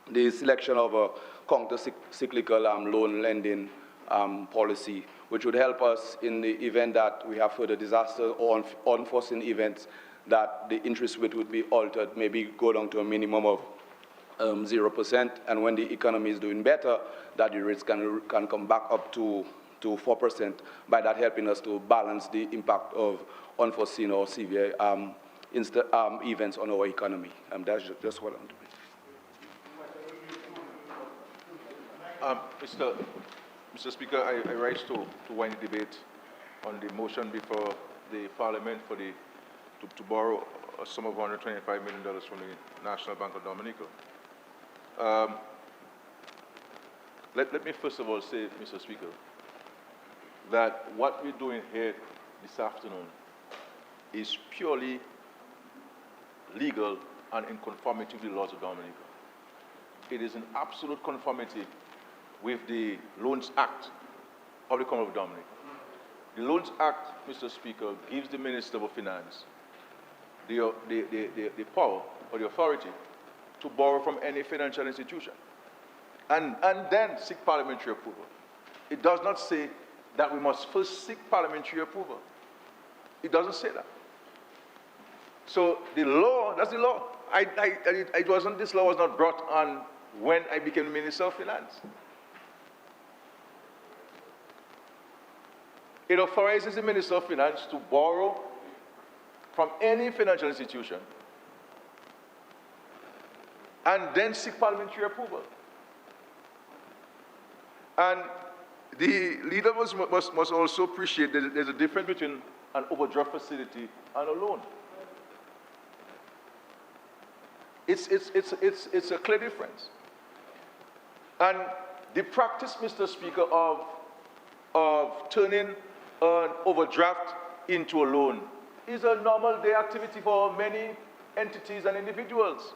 the selection of a counter-cyclical loan lending policy, which would help us in the event that we have further disaster or unforeseen events, that the interest rate would be altered, maybe go down to a minimum of 0%, and when the economy is doing better, that the rates can come back up to 4%, by that helping us to balance the impact of unforeseen or severe events on our economy. That's just what I'm doing. Mr. Speaker, I rise to wind the debate on the motion before the Parliament to borrow a sum of $125 million from the National Bank of Dominica. Let me first of all say, Mr. Speaker, that what we're doing here this afternoon is purely legal and in conformity with the laws of Dominica. It is in absolute conformity with the Loans Act of the Commonwealth of Dominica. The Loans Act, Mr. Speaker, gives the Minister of Finance the power or the authority to borrow from any financial institution and then seek parliamentary approval. It does not say that we must first seek parliamentary approval. It doesn't say that. So the law, that's the law. This law was not brought on when I became Minister of Finance. It authorizes the Minister of Finance to borrow from any financial institution and then seek parliamentary approval. And the leader must also appreciate that there's a difference between an overdraft facility and a loan. It's a clear difference. And the practice, Mr. Speaker, of turning an overdraft into a loan is a normal day activity for many entities and individuals.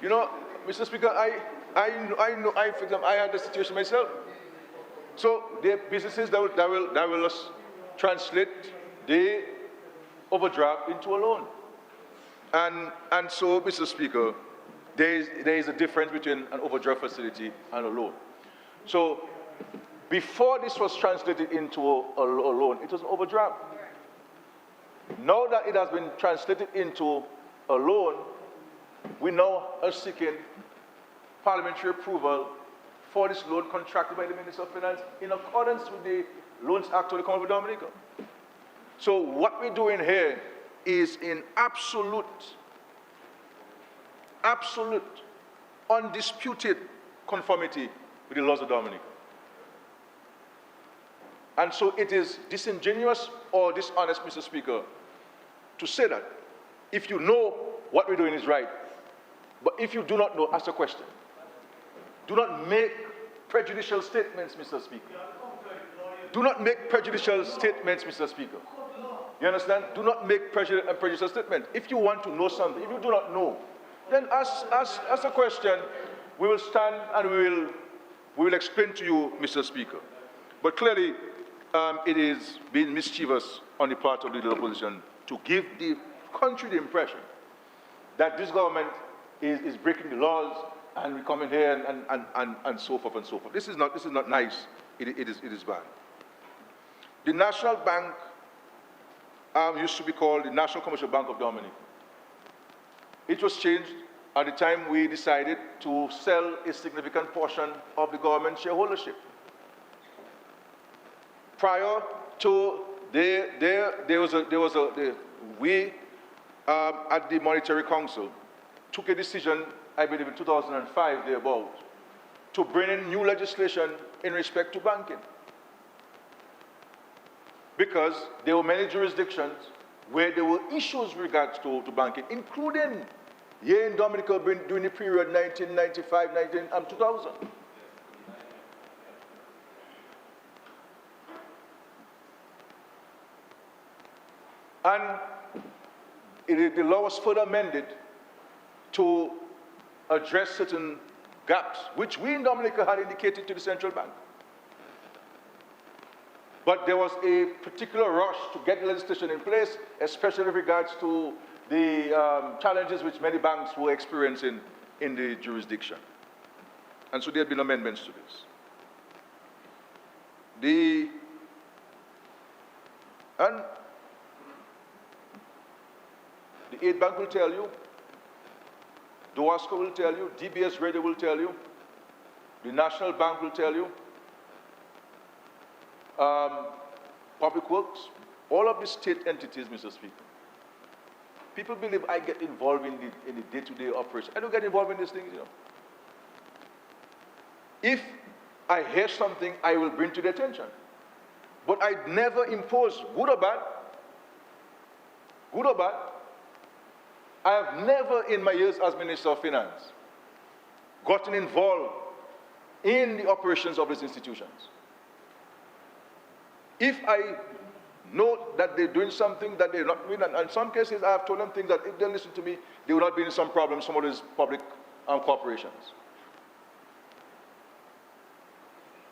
You know, Mr. Speaker, for example, I had the situation myself. So there are businesses that will just translate the overdraft into a loan. And so, Mr. Speaker, there is a difference between an overdraft facility and a loan. So before this was translated into a loan, it was an overdraft. Now that it has been translated into a loan, we now are seeking parliamentary approval for this loan contracted by the Minister of Finance in accordance with the Loans Act of the Commonwealth of Dominica. So what we're doing here is in absolute, undisputed conformity with the laws of Dominica. And so it is disingenuous or dishonest, Mr. Speaker, to say that if you know what we're doing is right, but if you do not know, ask a question. Do not make prejudicial statements, Mr. Speaker. Do not make prejudicial statements, Mr. Speaker. You understand? Do not make prejudicial statements. If you want to know something, if you do not know, then ask a question. We will stand and we will explain to you, Mr. Speaker. But clearly, it is being mischievous on the part of the opposition to give the country the impression that this government is breaking the laws and we come in here and so forth and so forth. This is not nice. It is bad. The National Bank used to be called the National Commercial Bank of Dominica. It was changed at the time we decided to sell a significant portion of the government shareholdership. Prior to we at the Monetary Council took a decision, I believe in 2005 thereabout, to bring in new legislation in respect to banking. Because there were many jurisdictions where there were issues with regards to banking, including here in Dominica during the period 1995, 2000. And the law was further amended to address certain gaps, which we in Dominica had indicated to the central bank. But there was a particular rush to get the legislation in place, especially with regards to the challenges which many banks were experiencing in the jurisdiction. And so there have been amendments to this. The Aid Bank will tell you, DOASCO will tell you, DBS Radio will tell you, the National Bank will tell you, Public Works, all of the state entities, Mr. Speaker. People believe I get involved in the day-to-day operation. I don't get involved in these things, you know. If I hear something, I will bring to their attention. But I never impose, good or bad, I have never in my years as Minister of Finance gotten involved in the operations of these institutions. If I know that they're doing something that they're not doing, and in some cases I have told them things that if they listen to me, they will not be in some problems, some of these public corporations.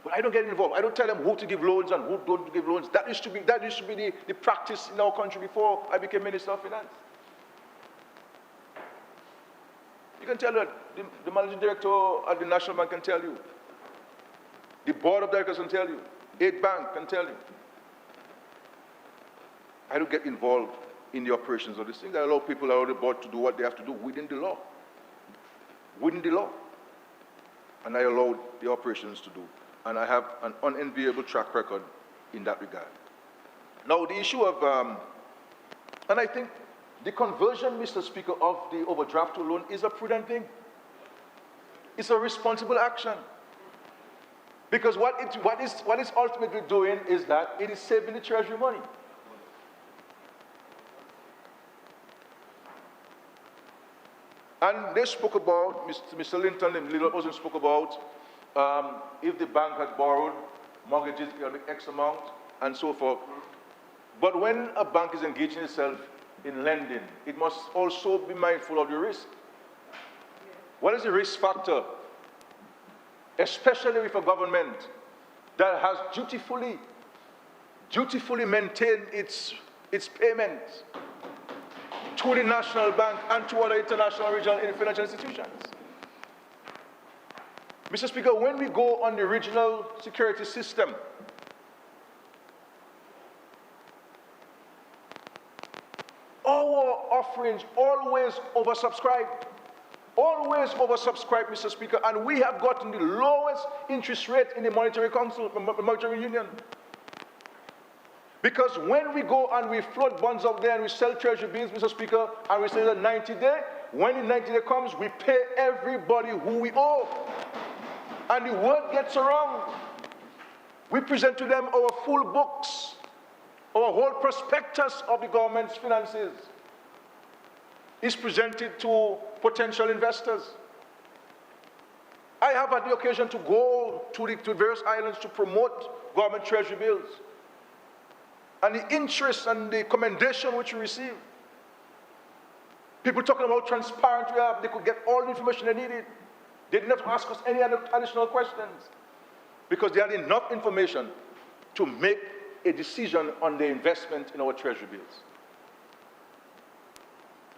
But I don't get involved. I don't tell them who to give loans and who don't give loans. That used to be the practice in our country before I became Minister of Finance. You can tell that the managing director at the National Bank can tell you. The board of directors can tell you. Aid Bank can tell you. I don't get involved in the operations of these things. I allow people around the board to do what they have to do within the law. Within the law. And I allow the operations to do. And I have an unenviable track record in that regard. Now, the issue of, and I think the conversion, Mr. Speaker, of the overdraft to loan is a prudent thing. It's a responsible action. Because what it's ultimately doing is that it is saving the Treasury money. And they spoke about, Mr. Linton and Little also spoke about if the bank had borrowed mortgages, it will be X amount, and so forth. But when a bank is engaging itself in lending, it must also be mindful of the risk. What is the risk factor? Especially with a government that has dutifully maintained its payments to the National Bank and to other international regional financial institutions. Mr. Speaker, when we go on the regional security system, our offerings always oversubscribed. Always oversubscribed, Mr. Speaker, and we have gotten the lowest interest rate in the Monetary Council, Monetary Union. Because when we go and we float bonds out there and we sell treasury bills, Mr. Speaker, and we say the 90-day, when the 90-day comes, we pay everybody who we owe. And the word gets around. We present to them our full books, our whole prospectus of the government's finances is presented to potential investors. I have had the occasion to go to various islands to promote government treasury bills. And the interest and the commendation which we receive. People talking about transparent we have, they could get all the information they needed. They did not ask us any other additional questions because they had enough information to make a decision on the investment in our treasury bills.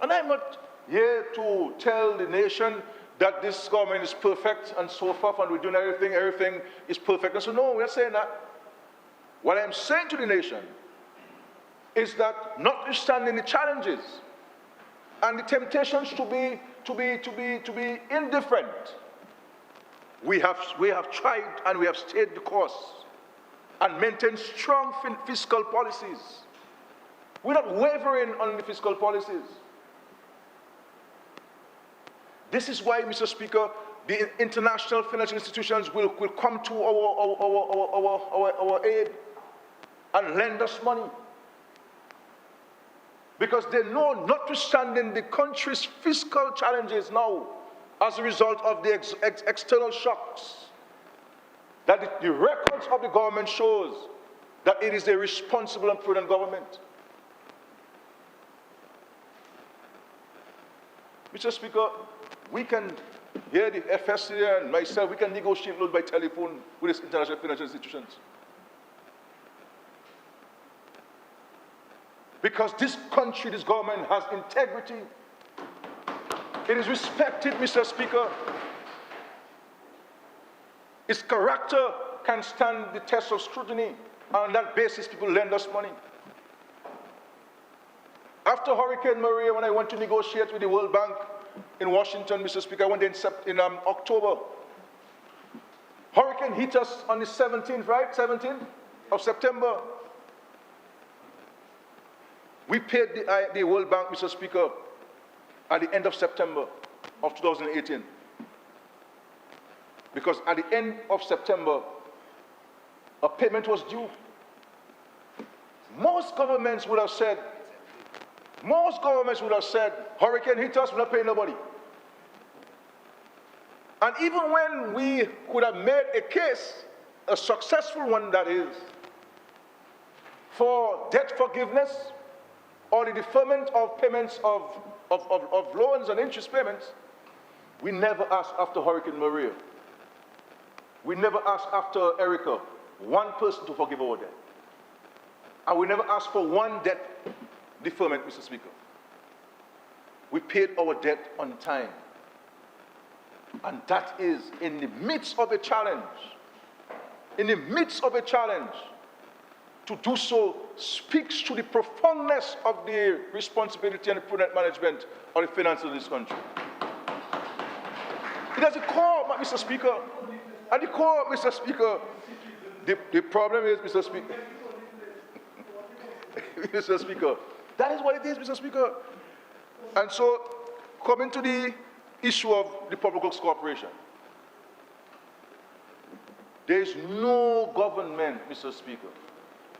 And I'm not here to tell the nation that this government is perfect and so forth, and we're doing everything is perfect. And so, no, we're not saying that. What I'm saying to the nation is that notwithstanding the challenges and the temptations to be indifferent, we have tried and we have stayed the course and maintained strong fiscal policies. We're not wavering on the fiscal policies. This is why, Mr. Speaker, the international financial institutions will come to our aid and lend us money. Because they know, notwithstanding the country's fiscal challenges now, as a result of the external shocks, that the records of the government shows that it is a responsible and prudent government. Mr. Speaker, we can, here the FSC and myself, we can negotiate loans by telephone with these international financial institutions. Because this country, this government has integrity. It is respected, Mr. Speaker. Its character can stand the test of scrutiny. And on that basis, people lend us money. After Hurricane Maria, when I went to negotiate with the World Bank in Washington, Mr. Speaker, I went in October. Hurricane hit us on the 17th, right? 17th of September. We paid the World Bank, Mr. Speaker, at the end of September of 2018. Because at the end of September, a payment was due. Most governments would have said, hurricane hit us, we're not paying nobody. And even when we could have made a case, a successful one that is, for debt forgiveness, or the deferment of payments of loans and interest payments, we never asked after Hurricane Maria. We never asked after Erica, one person to forgive our debt. And we never asked for one debt deferment, Mr. Speaker. We paid our debt on time. And that is in the midst of a challenge. In the midst of a challenge. To do so speaks to the profoundness of the responsibility and the prudent management of the finances of this country. It has a core, Mr. Speaker. At the core, Mr. Speaker, the problem is, Mr. Speaker, Mr. Speaker, that is what it is, Mr. Speaker. And so, coming to the issue of the Public Works Corporation, there is no government, Mr. Speaker,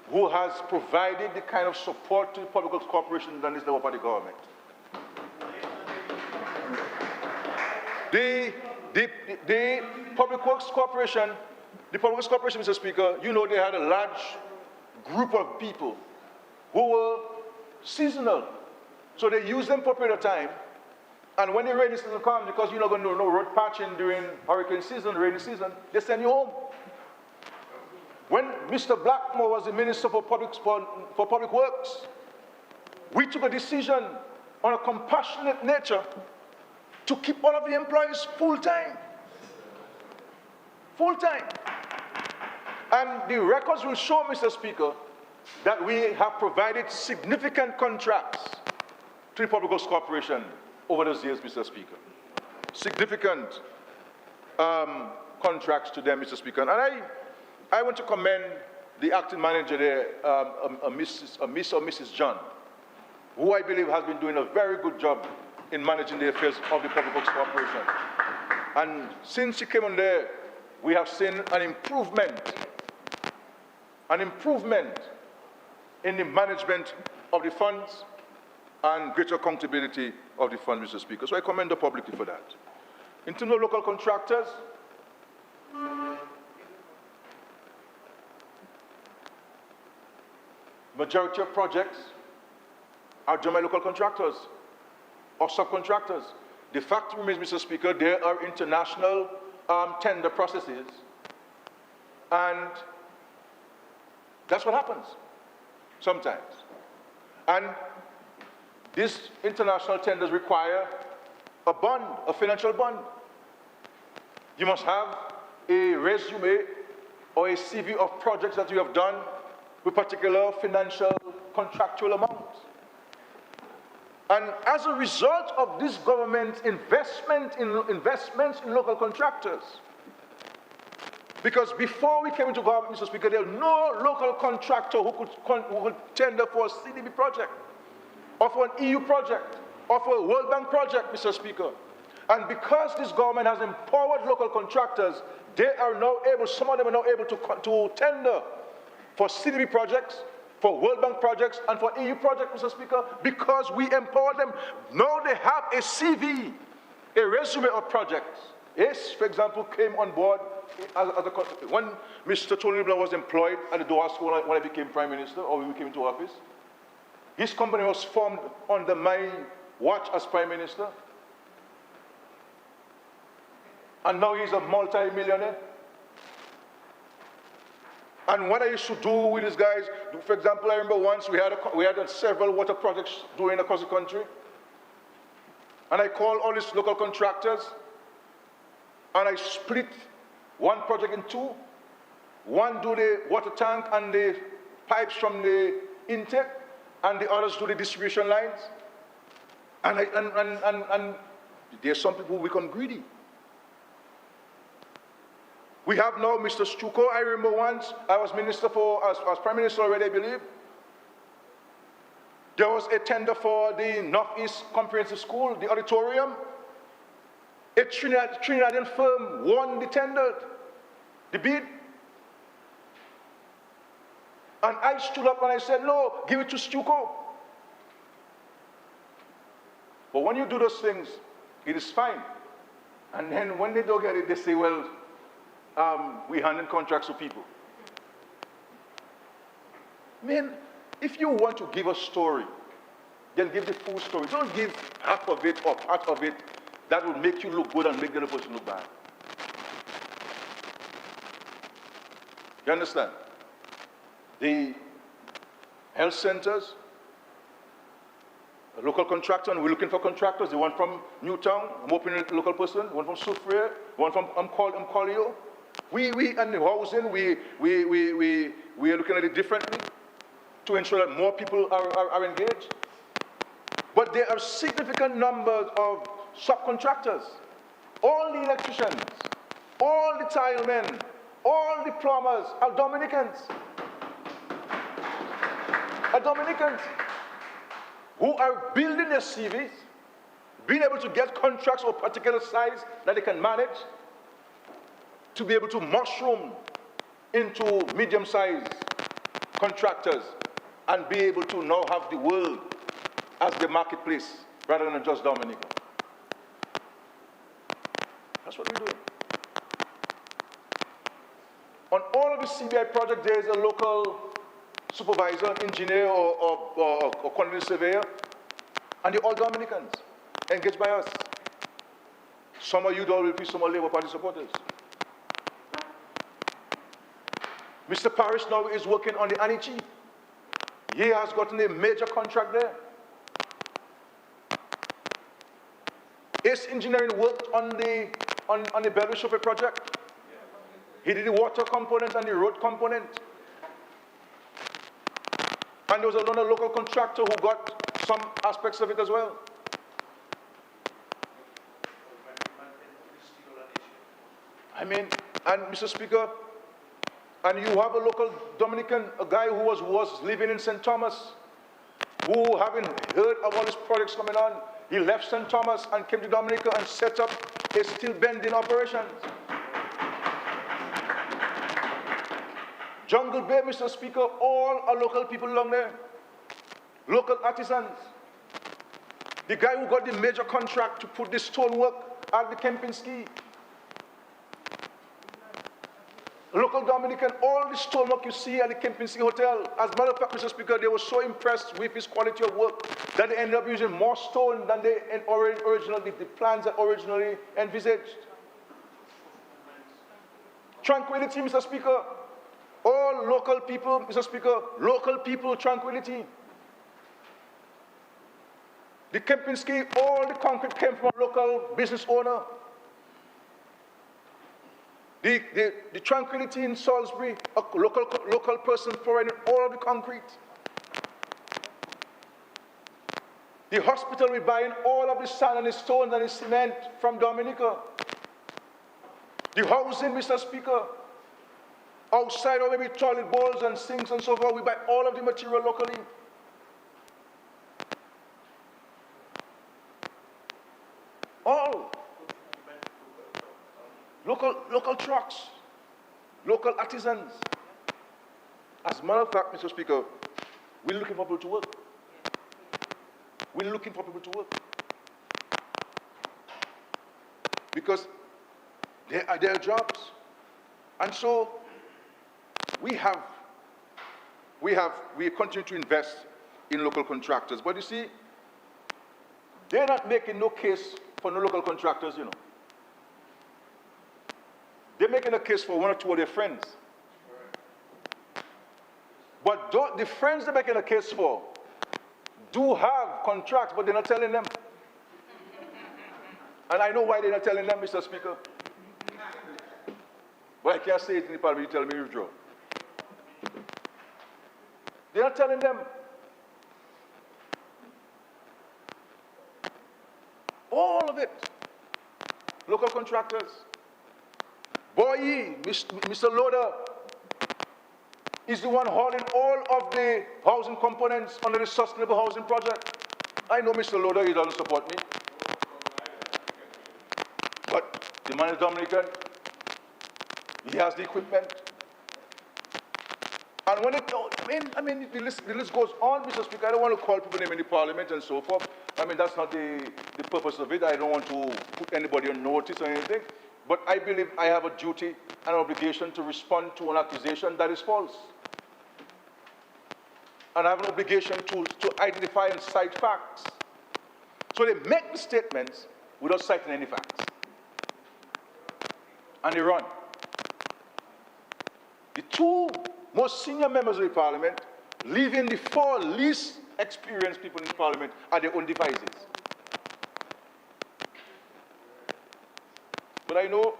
who has provided the kind of support to the Public Works Corporation than this Labour Party government. The Public Works Corporation, Mr. Speaker, you know they had a large group of people who were seasonal. So they used them for a period of time. And when the rainy season comes, because you're not going to do no road patching during hurricane season, rainy season, they send you home. When Mr. Blackmore was the Minister for Public Works, we took a decision on a compassionate nature to keep all of the employees full-time. Full-time. And the records will show, Mr. Speaker, that we have provided significant contracts to the Public Works Corporation over those years, Mr. Speaker. Significant contracts to them, Mr. Speaker. And I want to commend the acting manager there, Miss or Mrs. John, who I believe has been doing a very good job in managing the affairs of the Public Works Corporation. And since she came on there, we have seen an improvement in the management of the funds and greater accountability of the funds, Mr. Speaker. So I commend the public for that. In terms of local contractors, majority of projects are done by local contractors or subcontractors. The fact remains, Mr. Speaker, there are international tender processes, and that's what happens sometimes. And these international tenders require a bond, a financial bond. You must have a resume or a CV of projects that you have done with particular financial contractual amounts. And as a result of this government's investments in local contractors, because before we came into government, Mr. Speaker, there was no local contractor who could tender for a CDB project, or for an EU project, or for a World Bank project, Mr. Speaker. And because this government has empowered local contractors, they are now able, some of them are now able to tender for CDB projects, for World Bank projects, and for EU projects, Mr. Speaker, because we empower them. Now they have a CV, a resume of projects. Yes, for example, came on board when Mr. Tony Blair was employed at the Doha School when I became Prime Minister, or when we came into office. His company was formed under my watch as Prime Minister. And now he's a multi-millionaire. And what I used to do with these guys, for example, I remember once we had several water projects doing across the country. And I called all these local contractors, and I split one project in two. One do the water tank and the pipes from the intake, and the others do the distribution lines. And there's some people who become greedy. We have now Mr. Stuko. I remember once I was minister as Prime Minister already, I believe. There was a tender for the Northeast Comprehensive School, the auditorium. A Trinidadian firm won the tender, the bid. And I stood up and I said, no, give it to Stuko. But when you do those things, it is fine. And then when they don't get it, they say, well, we handle contracts to people. Man, if you want to give a story, then give the full story. Don't give half of it or part of it that will make you look good and make the other person look bad. You understand? The health centers, a local contractor, and we're looking for contractors. The one from Newtown, I'm opening a local person. One from Soufriere, one from Mkolio. We and the housing, we are looking at it differently to ensure that more people are engaged. But there are significant numbers of subcontractors. All the electricians, all the tilemen, all the plumbers are Dominicans. Who are building their CVs, being able to get contracts of particular size that they can manage, to be able to mushroom into medium-sized contractors and be able to now have the world as the marketplace rather than just Dominica. That's what we're doing. On all of the CBI projects, there is a local supervisor, engineer, or quantity surveyor, and they're all Dominicans, engaged by us. Some are UWP, some are Labour Party supporters. Mr. Parrish now is working on the Anichi. He has gotten a major contract there. Ace Engineering worked on the Bellevue Chauffeur project. He did the water component and the road component. And there was another local contractor who got some aspects of it as well. I mean, and Mr. Speaker, and you have a local Dominican, a guy who was living in St. Thomas, who, having heard of all these projects coming on, he left St. Thomas and came to Dominica and set up a steel bending operations. Jungle Bay, Mr. Speaker, all are local people along there, local artisans. The guy who got the major contract to put the stonework at the Kempinski, local Dominican, all the stonework you see at the Kempinski Hotel. As a matter of fact, Mr. Speaker, they were so impressed with his quality of work that they ended up using more stone than they originally, the plans that originally envisaged. Tranquility, Mr. Speaker. All local people, Mr. Speaker, local people, tranquility. The Kempinski, all the concrete came from a local business owner. The tranquility in Salisbury, a local person providing all of the concrete. The hospital, we're buying all of the sand and the stones and the cement from Dominica. The housing, Mr. Speaker, outside or maybe toilet bowls and sinks and so forth, we buy all of the material locally. All. Local trucks, local artisans. As a matter of fact, Mr. Speaker, we're looking for people to work. We're looking for people to work. Because there are jobs. And so we continue to invest in local contractors. But you see, they're not making no case for no local contractors, you know. They're making a case for one or two of their friends. But the friends they're making a case for do have contracts, but they're not telling them. And I know why they're not telling them, Mr. Speaker. But I can't say it in the parliament, you tell me withdraw. They're not telling them. All of it. Local contractors. Boye, Mr. Loader, is the one hauling all of the housing components under the Sustainable Housing Project. I know Mr. Loader, he doesn't support me. But the man is Dominican. He has the equipment. And when I mean, the list goes on, Mr. Speaker. I don't want to call people name in the parliament and so forth. I mean, that's not the purpose of it. I don't want to put anybody on notice or anything. But I believe I have a duty and an obligation to respond to an accusation that is false. And I have an obligation to identify and cite facts. So they make the statements without citing any facts. And they run. The two most senior members of the parliament, leaving the four least experienced people in the parliament at their own devices. But I know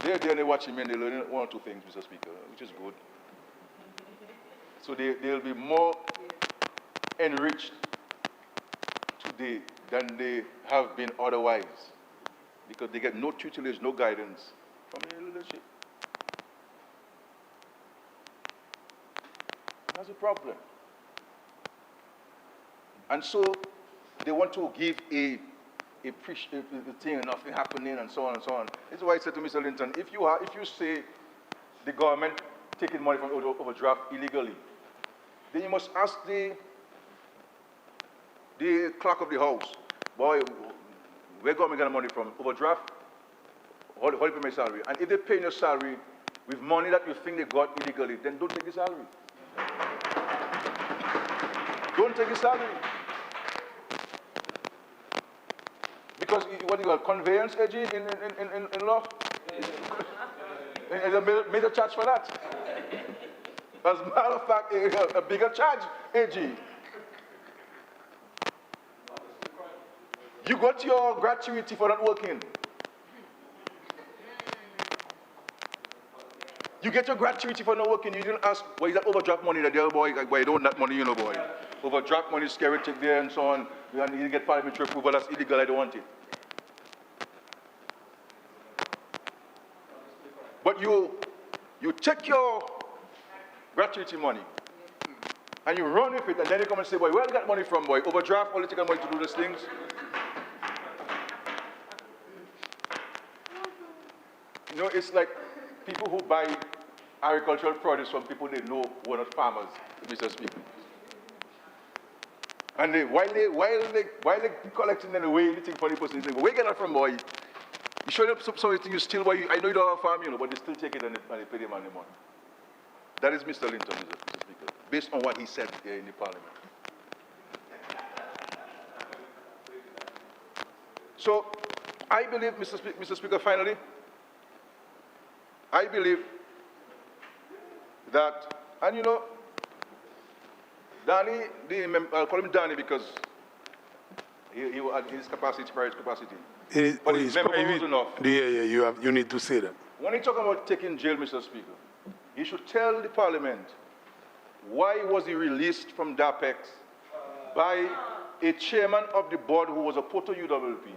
they're there and they're watching me and they're learning one or two things, Mr. Speaker, which is good. So they'll be more enriched today than they have been otherwise, because they get no tutelage, no guidance from the leadership. That's a problem. And so they want to give a thing and nothing happening and so on and so on. This is why I said to Mr. Linton, if you say the government taking money from overdraft illegally, then you must ask the clerk of the house, boy, where government getting money from? Overdraft? how do you pay my salary? And if they pay your salary with money that you think they got illegally, then don't take the salary. Don't take the salary. Because what you call conveyance, AG, in law? There's a major charge for that. As a matter of fact, a bigger charge, AG. You got your gratuity for not working. You get your gratuity for not working. You didn't ask, why is that overdraft money that the other boy, like, why you don't want that money, you know, boy. Overdraft money, scary check there and so on. And you get parliamentary approval, that's illegal, I don't want it. But you take your gratuity money and you run with it, and then you come and say, boy, where did you get money from, boy? Overdraft, only take money to do these things. You know, it's like people who buy agricultural produce from people they know who are not farmers, Mr. Speaker. And while they collecting and weighing anything for the person, they say, where you get that from, boy? You show them something you steal, boy. I know you don't have a farm, you know, but they still take it and they pay the man the money. That is Mr. Linton, Mr. Speaker, based on what he said here in the Parliament. So, I believe, Mr. Speaker, finally, I believe that, and you know, Danny, I'll call him Danny because he had his capacity, private capacity. But he's memorable enough. Yeah, you need to say that. When he talk about taking jail, Mr. Speaker, he should tell the Parliament why was he released from DAPEX by a chairman of the board who was a Porto UWP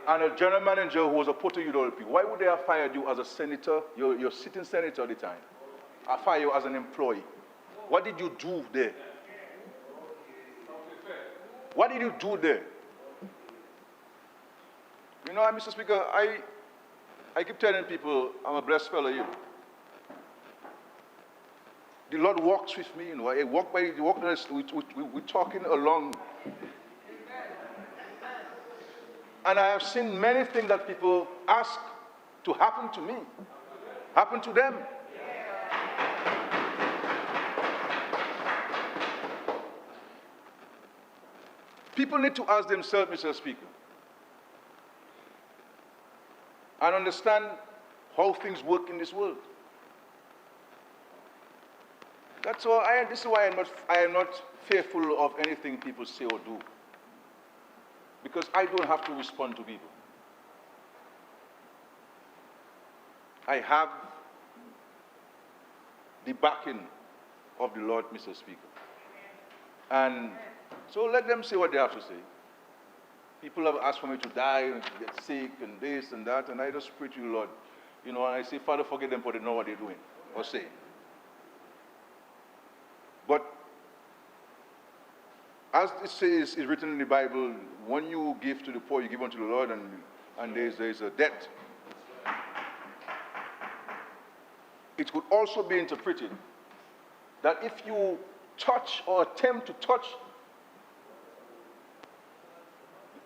and a general manager who was a Porto UWP. Why would they have fired you as a senator, your sitting senator at the time? I fire you as an employee. What did you do there? What did you do there? You know, Mr. Speaker, I keep telling people I'm a blessed fellow, you know. The Lord walks with me, you know. I walk by, we're talking along. And I have seen many things that people ask to happen to me, happen to them. People need to ask themselves, Mr. Speaker, and understand how things work in this world. That's all. This is why I am not fearful of anything people say or do. Because I don't have to respond to people. I have the backing of the Lord, Mr. Speaker. And so let them say what they have to say. People have asked for me to die and to get sick and this and that, and I just pray to you, Lord. You know, and I say, Father, forgive them for they know what they're doing or saying. But as it says, is written in the Bible, when you give to the poor, you give unto the Lord, and there's a debt. It could also be interpreted that if you touch or attempt to touch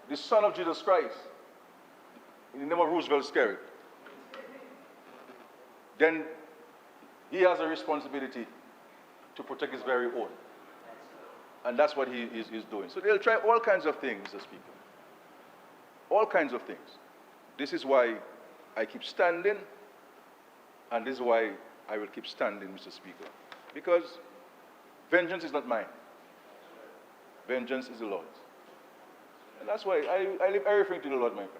the Son of Jesus Christ in the name of Roosevelt Skerritt, then he has a responsibility to protect his very own. And that's what he is doing. So they'll try all kinds of things, Mr. Speaker. All kinds of things. This is why I keep standing, and this is why I will keep standing, Mr. Speaker. Because vengeance is not mine. Vengeance is the Lord's. And that's why I leave everything to the Lord, my friend.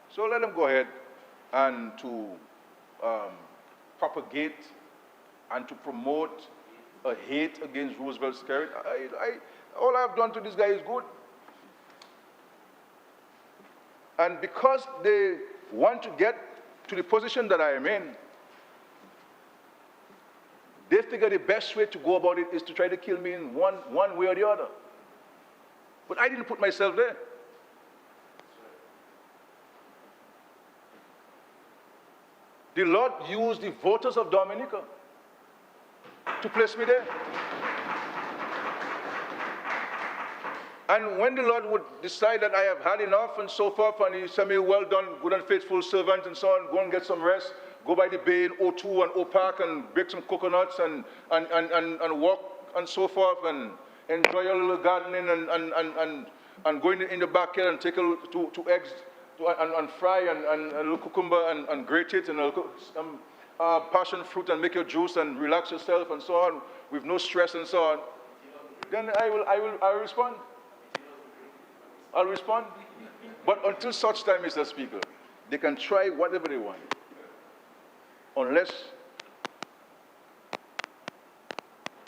So let them go ahead and to propagate and to promote a hate against Roosevelt Skerritt. All I've done to this guy is good. And because they want to get to the position that I am in, they figure the best way to go about it is to try to kill me in one way or the other. But I didn't put myself there. The Lord used the voters of Dominica to place me there. And when the Lord would decide that I have had enough and so forth, and he said me, well done, good and faithful servant, and so on, go and get some rest, go by the bay in O2 and O Park and break some coconuts and walk and so forth, and enjoy your little gardening and go in the backyard and take two eggs and fry and a little cucumber and grate it and a little, passion fruit and make your juice and relax yourself and so on with no stress and so on, then I'll respond. I'll respond. But until such time, Mr. Speaker, they can try whatever they want. Unless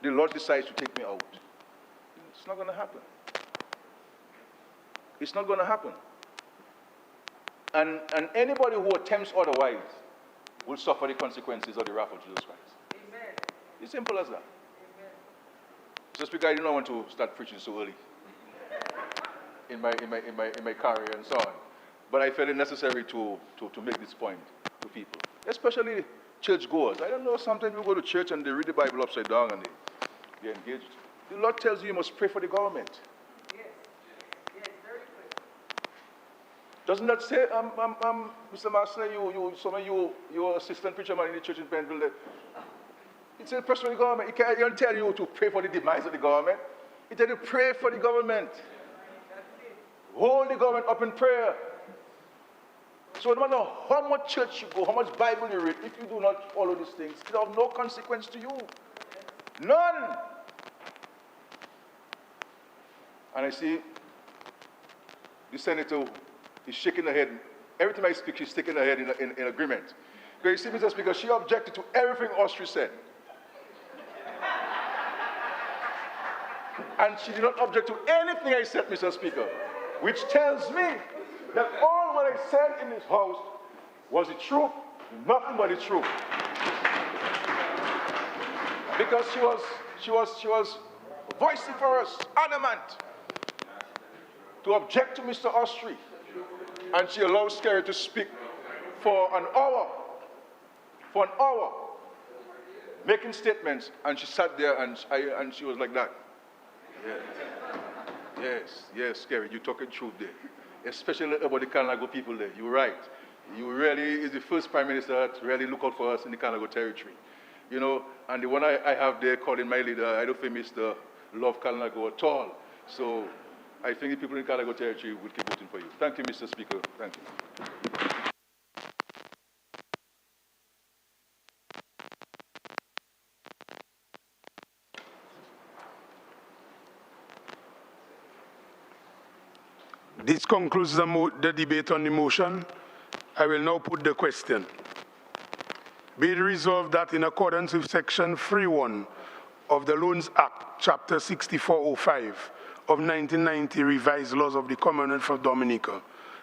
the Lord decides to take me out. It's not going to happen. It's not going to happen. And anybody who attempts otherwise will suffer the consequences of the wrath of Jesus Christ. Amen. It's simple as that. Amen. Mr. Speaker, I do not want to start preaching so early in my career and so on. But I felt it necessary to make this point to people, especially churchgoers. I don't know, sometimes you go to church and they read the Bible upside down and they're engaged. The Lord tells you must pray for the government. Yes, very clear. Doesn't that say, Mr. Master, you're assistant preacher man in the church in Penville? It says pray for the government. It can't tell you to pray for the demise of the government. It tells you to pray for the government. Hold the government up in prayer. So no matter how much church you go, how much Bible you read, if you do not follow these things, it will have no consequence to you. None. And I see the senator is shaking her head. Every time I speak, she's shaking her head in agreement. Because you see, Mr. Speaker, she objected to everything Austria said. And she did not object to anything I said, Mr. Speaker, which tells me that all what I said in this house was the truth, nothing but the truth. Because she was vociferous, adamant, to object to Mr. Austri. And she allowed Scary to speak for an hour, making statements, and she sat there and she was like that. Yes, Scary, you're talking truth there. Especially about the Kalinago people there. You're right. You really is the first Prime Minister to really look out for us in the Kalinago territory. You know, and the one I have there calling my leader, I don't think Mr. Love Kalinago at all. So I think the people in Kalinago territory will keep voting for you. Thank you, Mr. Speaker. Thank you. This concludes the debate on the motion. I will now put the question. Be it resolved that in accordance with Section 3.1 of the Loans Act, Chapter 6405 of 1990 Revised Laws of the Commonwealth of Dominica,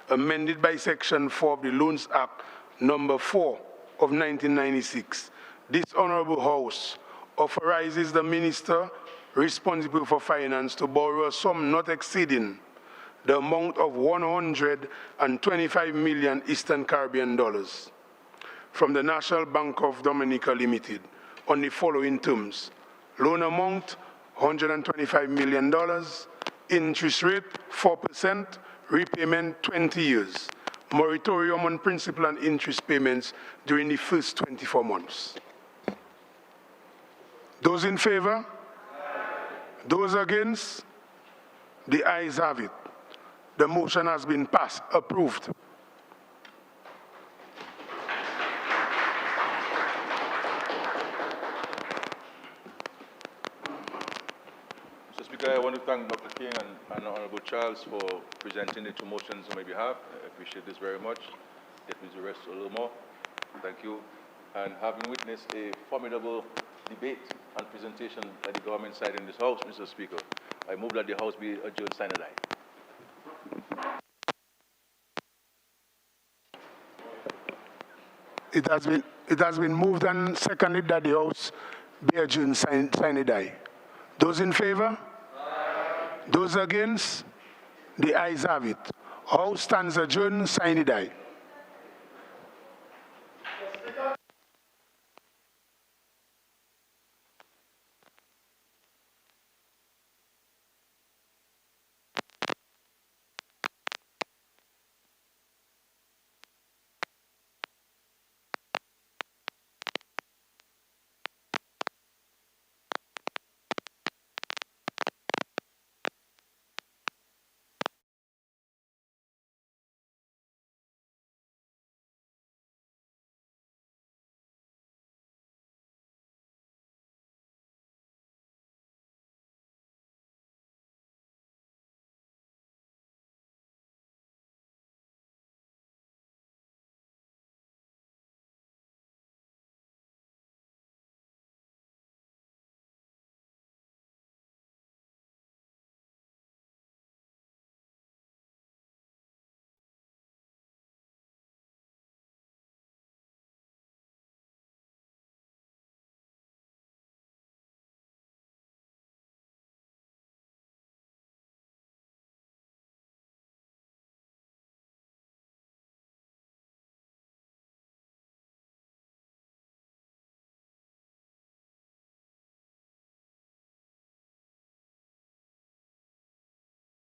amended by Section 4 of the Loans Act, Number 4 of 1996, this Honorable House authorizes the Minister responsible for finance to borrow a sum not exceeding the amount of 125 million Eastern Caribbean dollars from the National Bank of Dominica Limited on the following terms. Loan amount, $125 million, interest rate, 4%, repayment, 20 years, moratorium on principal and interest payments during the first 24 months. Those in favor? Those against? The ayes have it. The motion has been passed, approved. Mr. Speaker, I want to thank Dr. King and Honorable Charles for presenting the two motions on my behalf. I appreciate this very much. Get me to rest a little more. Thank you. And having witnessed a formidable debate and presentation by the government side in this House, Mr. Speaker, I move that the House be adjourned sine die. It has been moved and seconded that the House be adjourned sine die. Those in favor? Aye. Those against? The ayes have it. House stands adjourned sine die.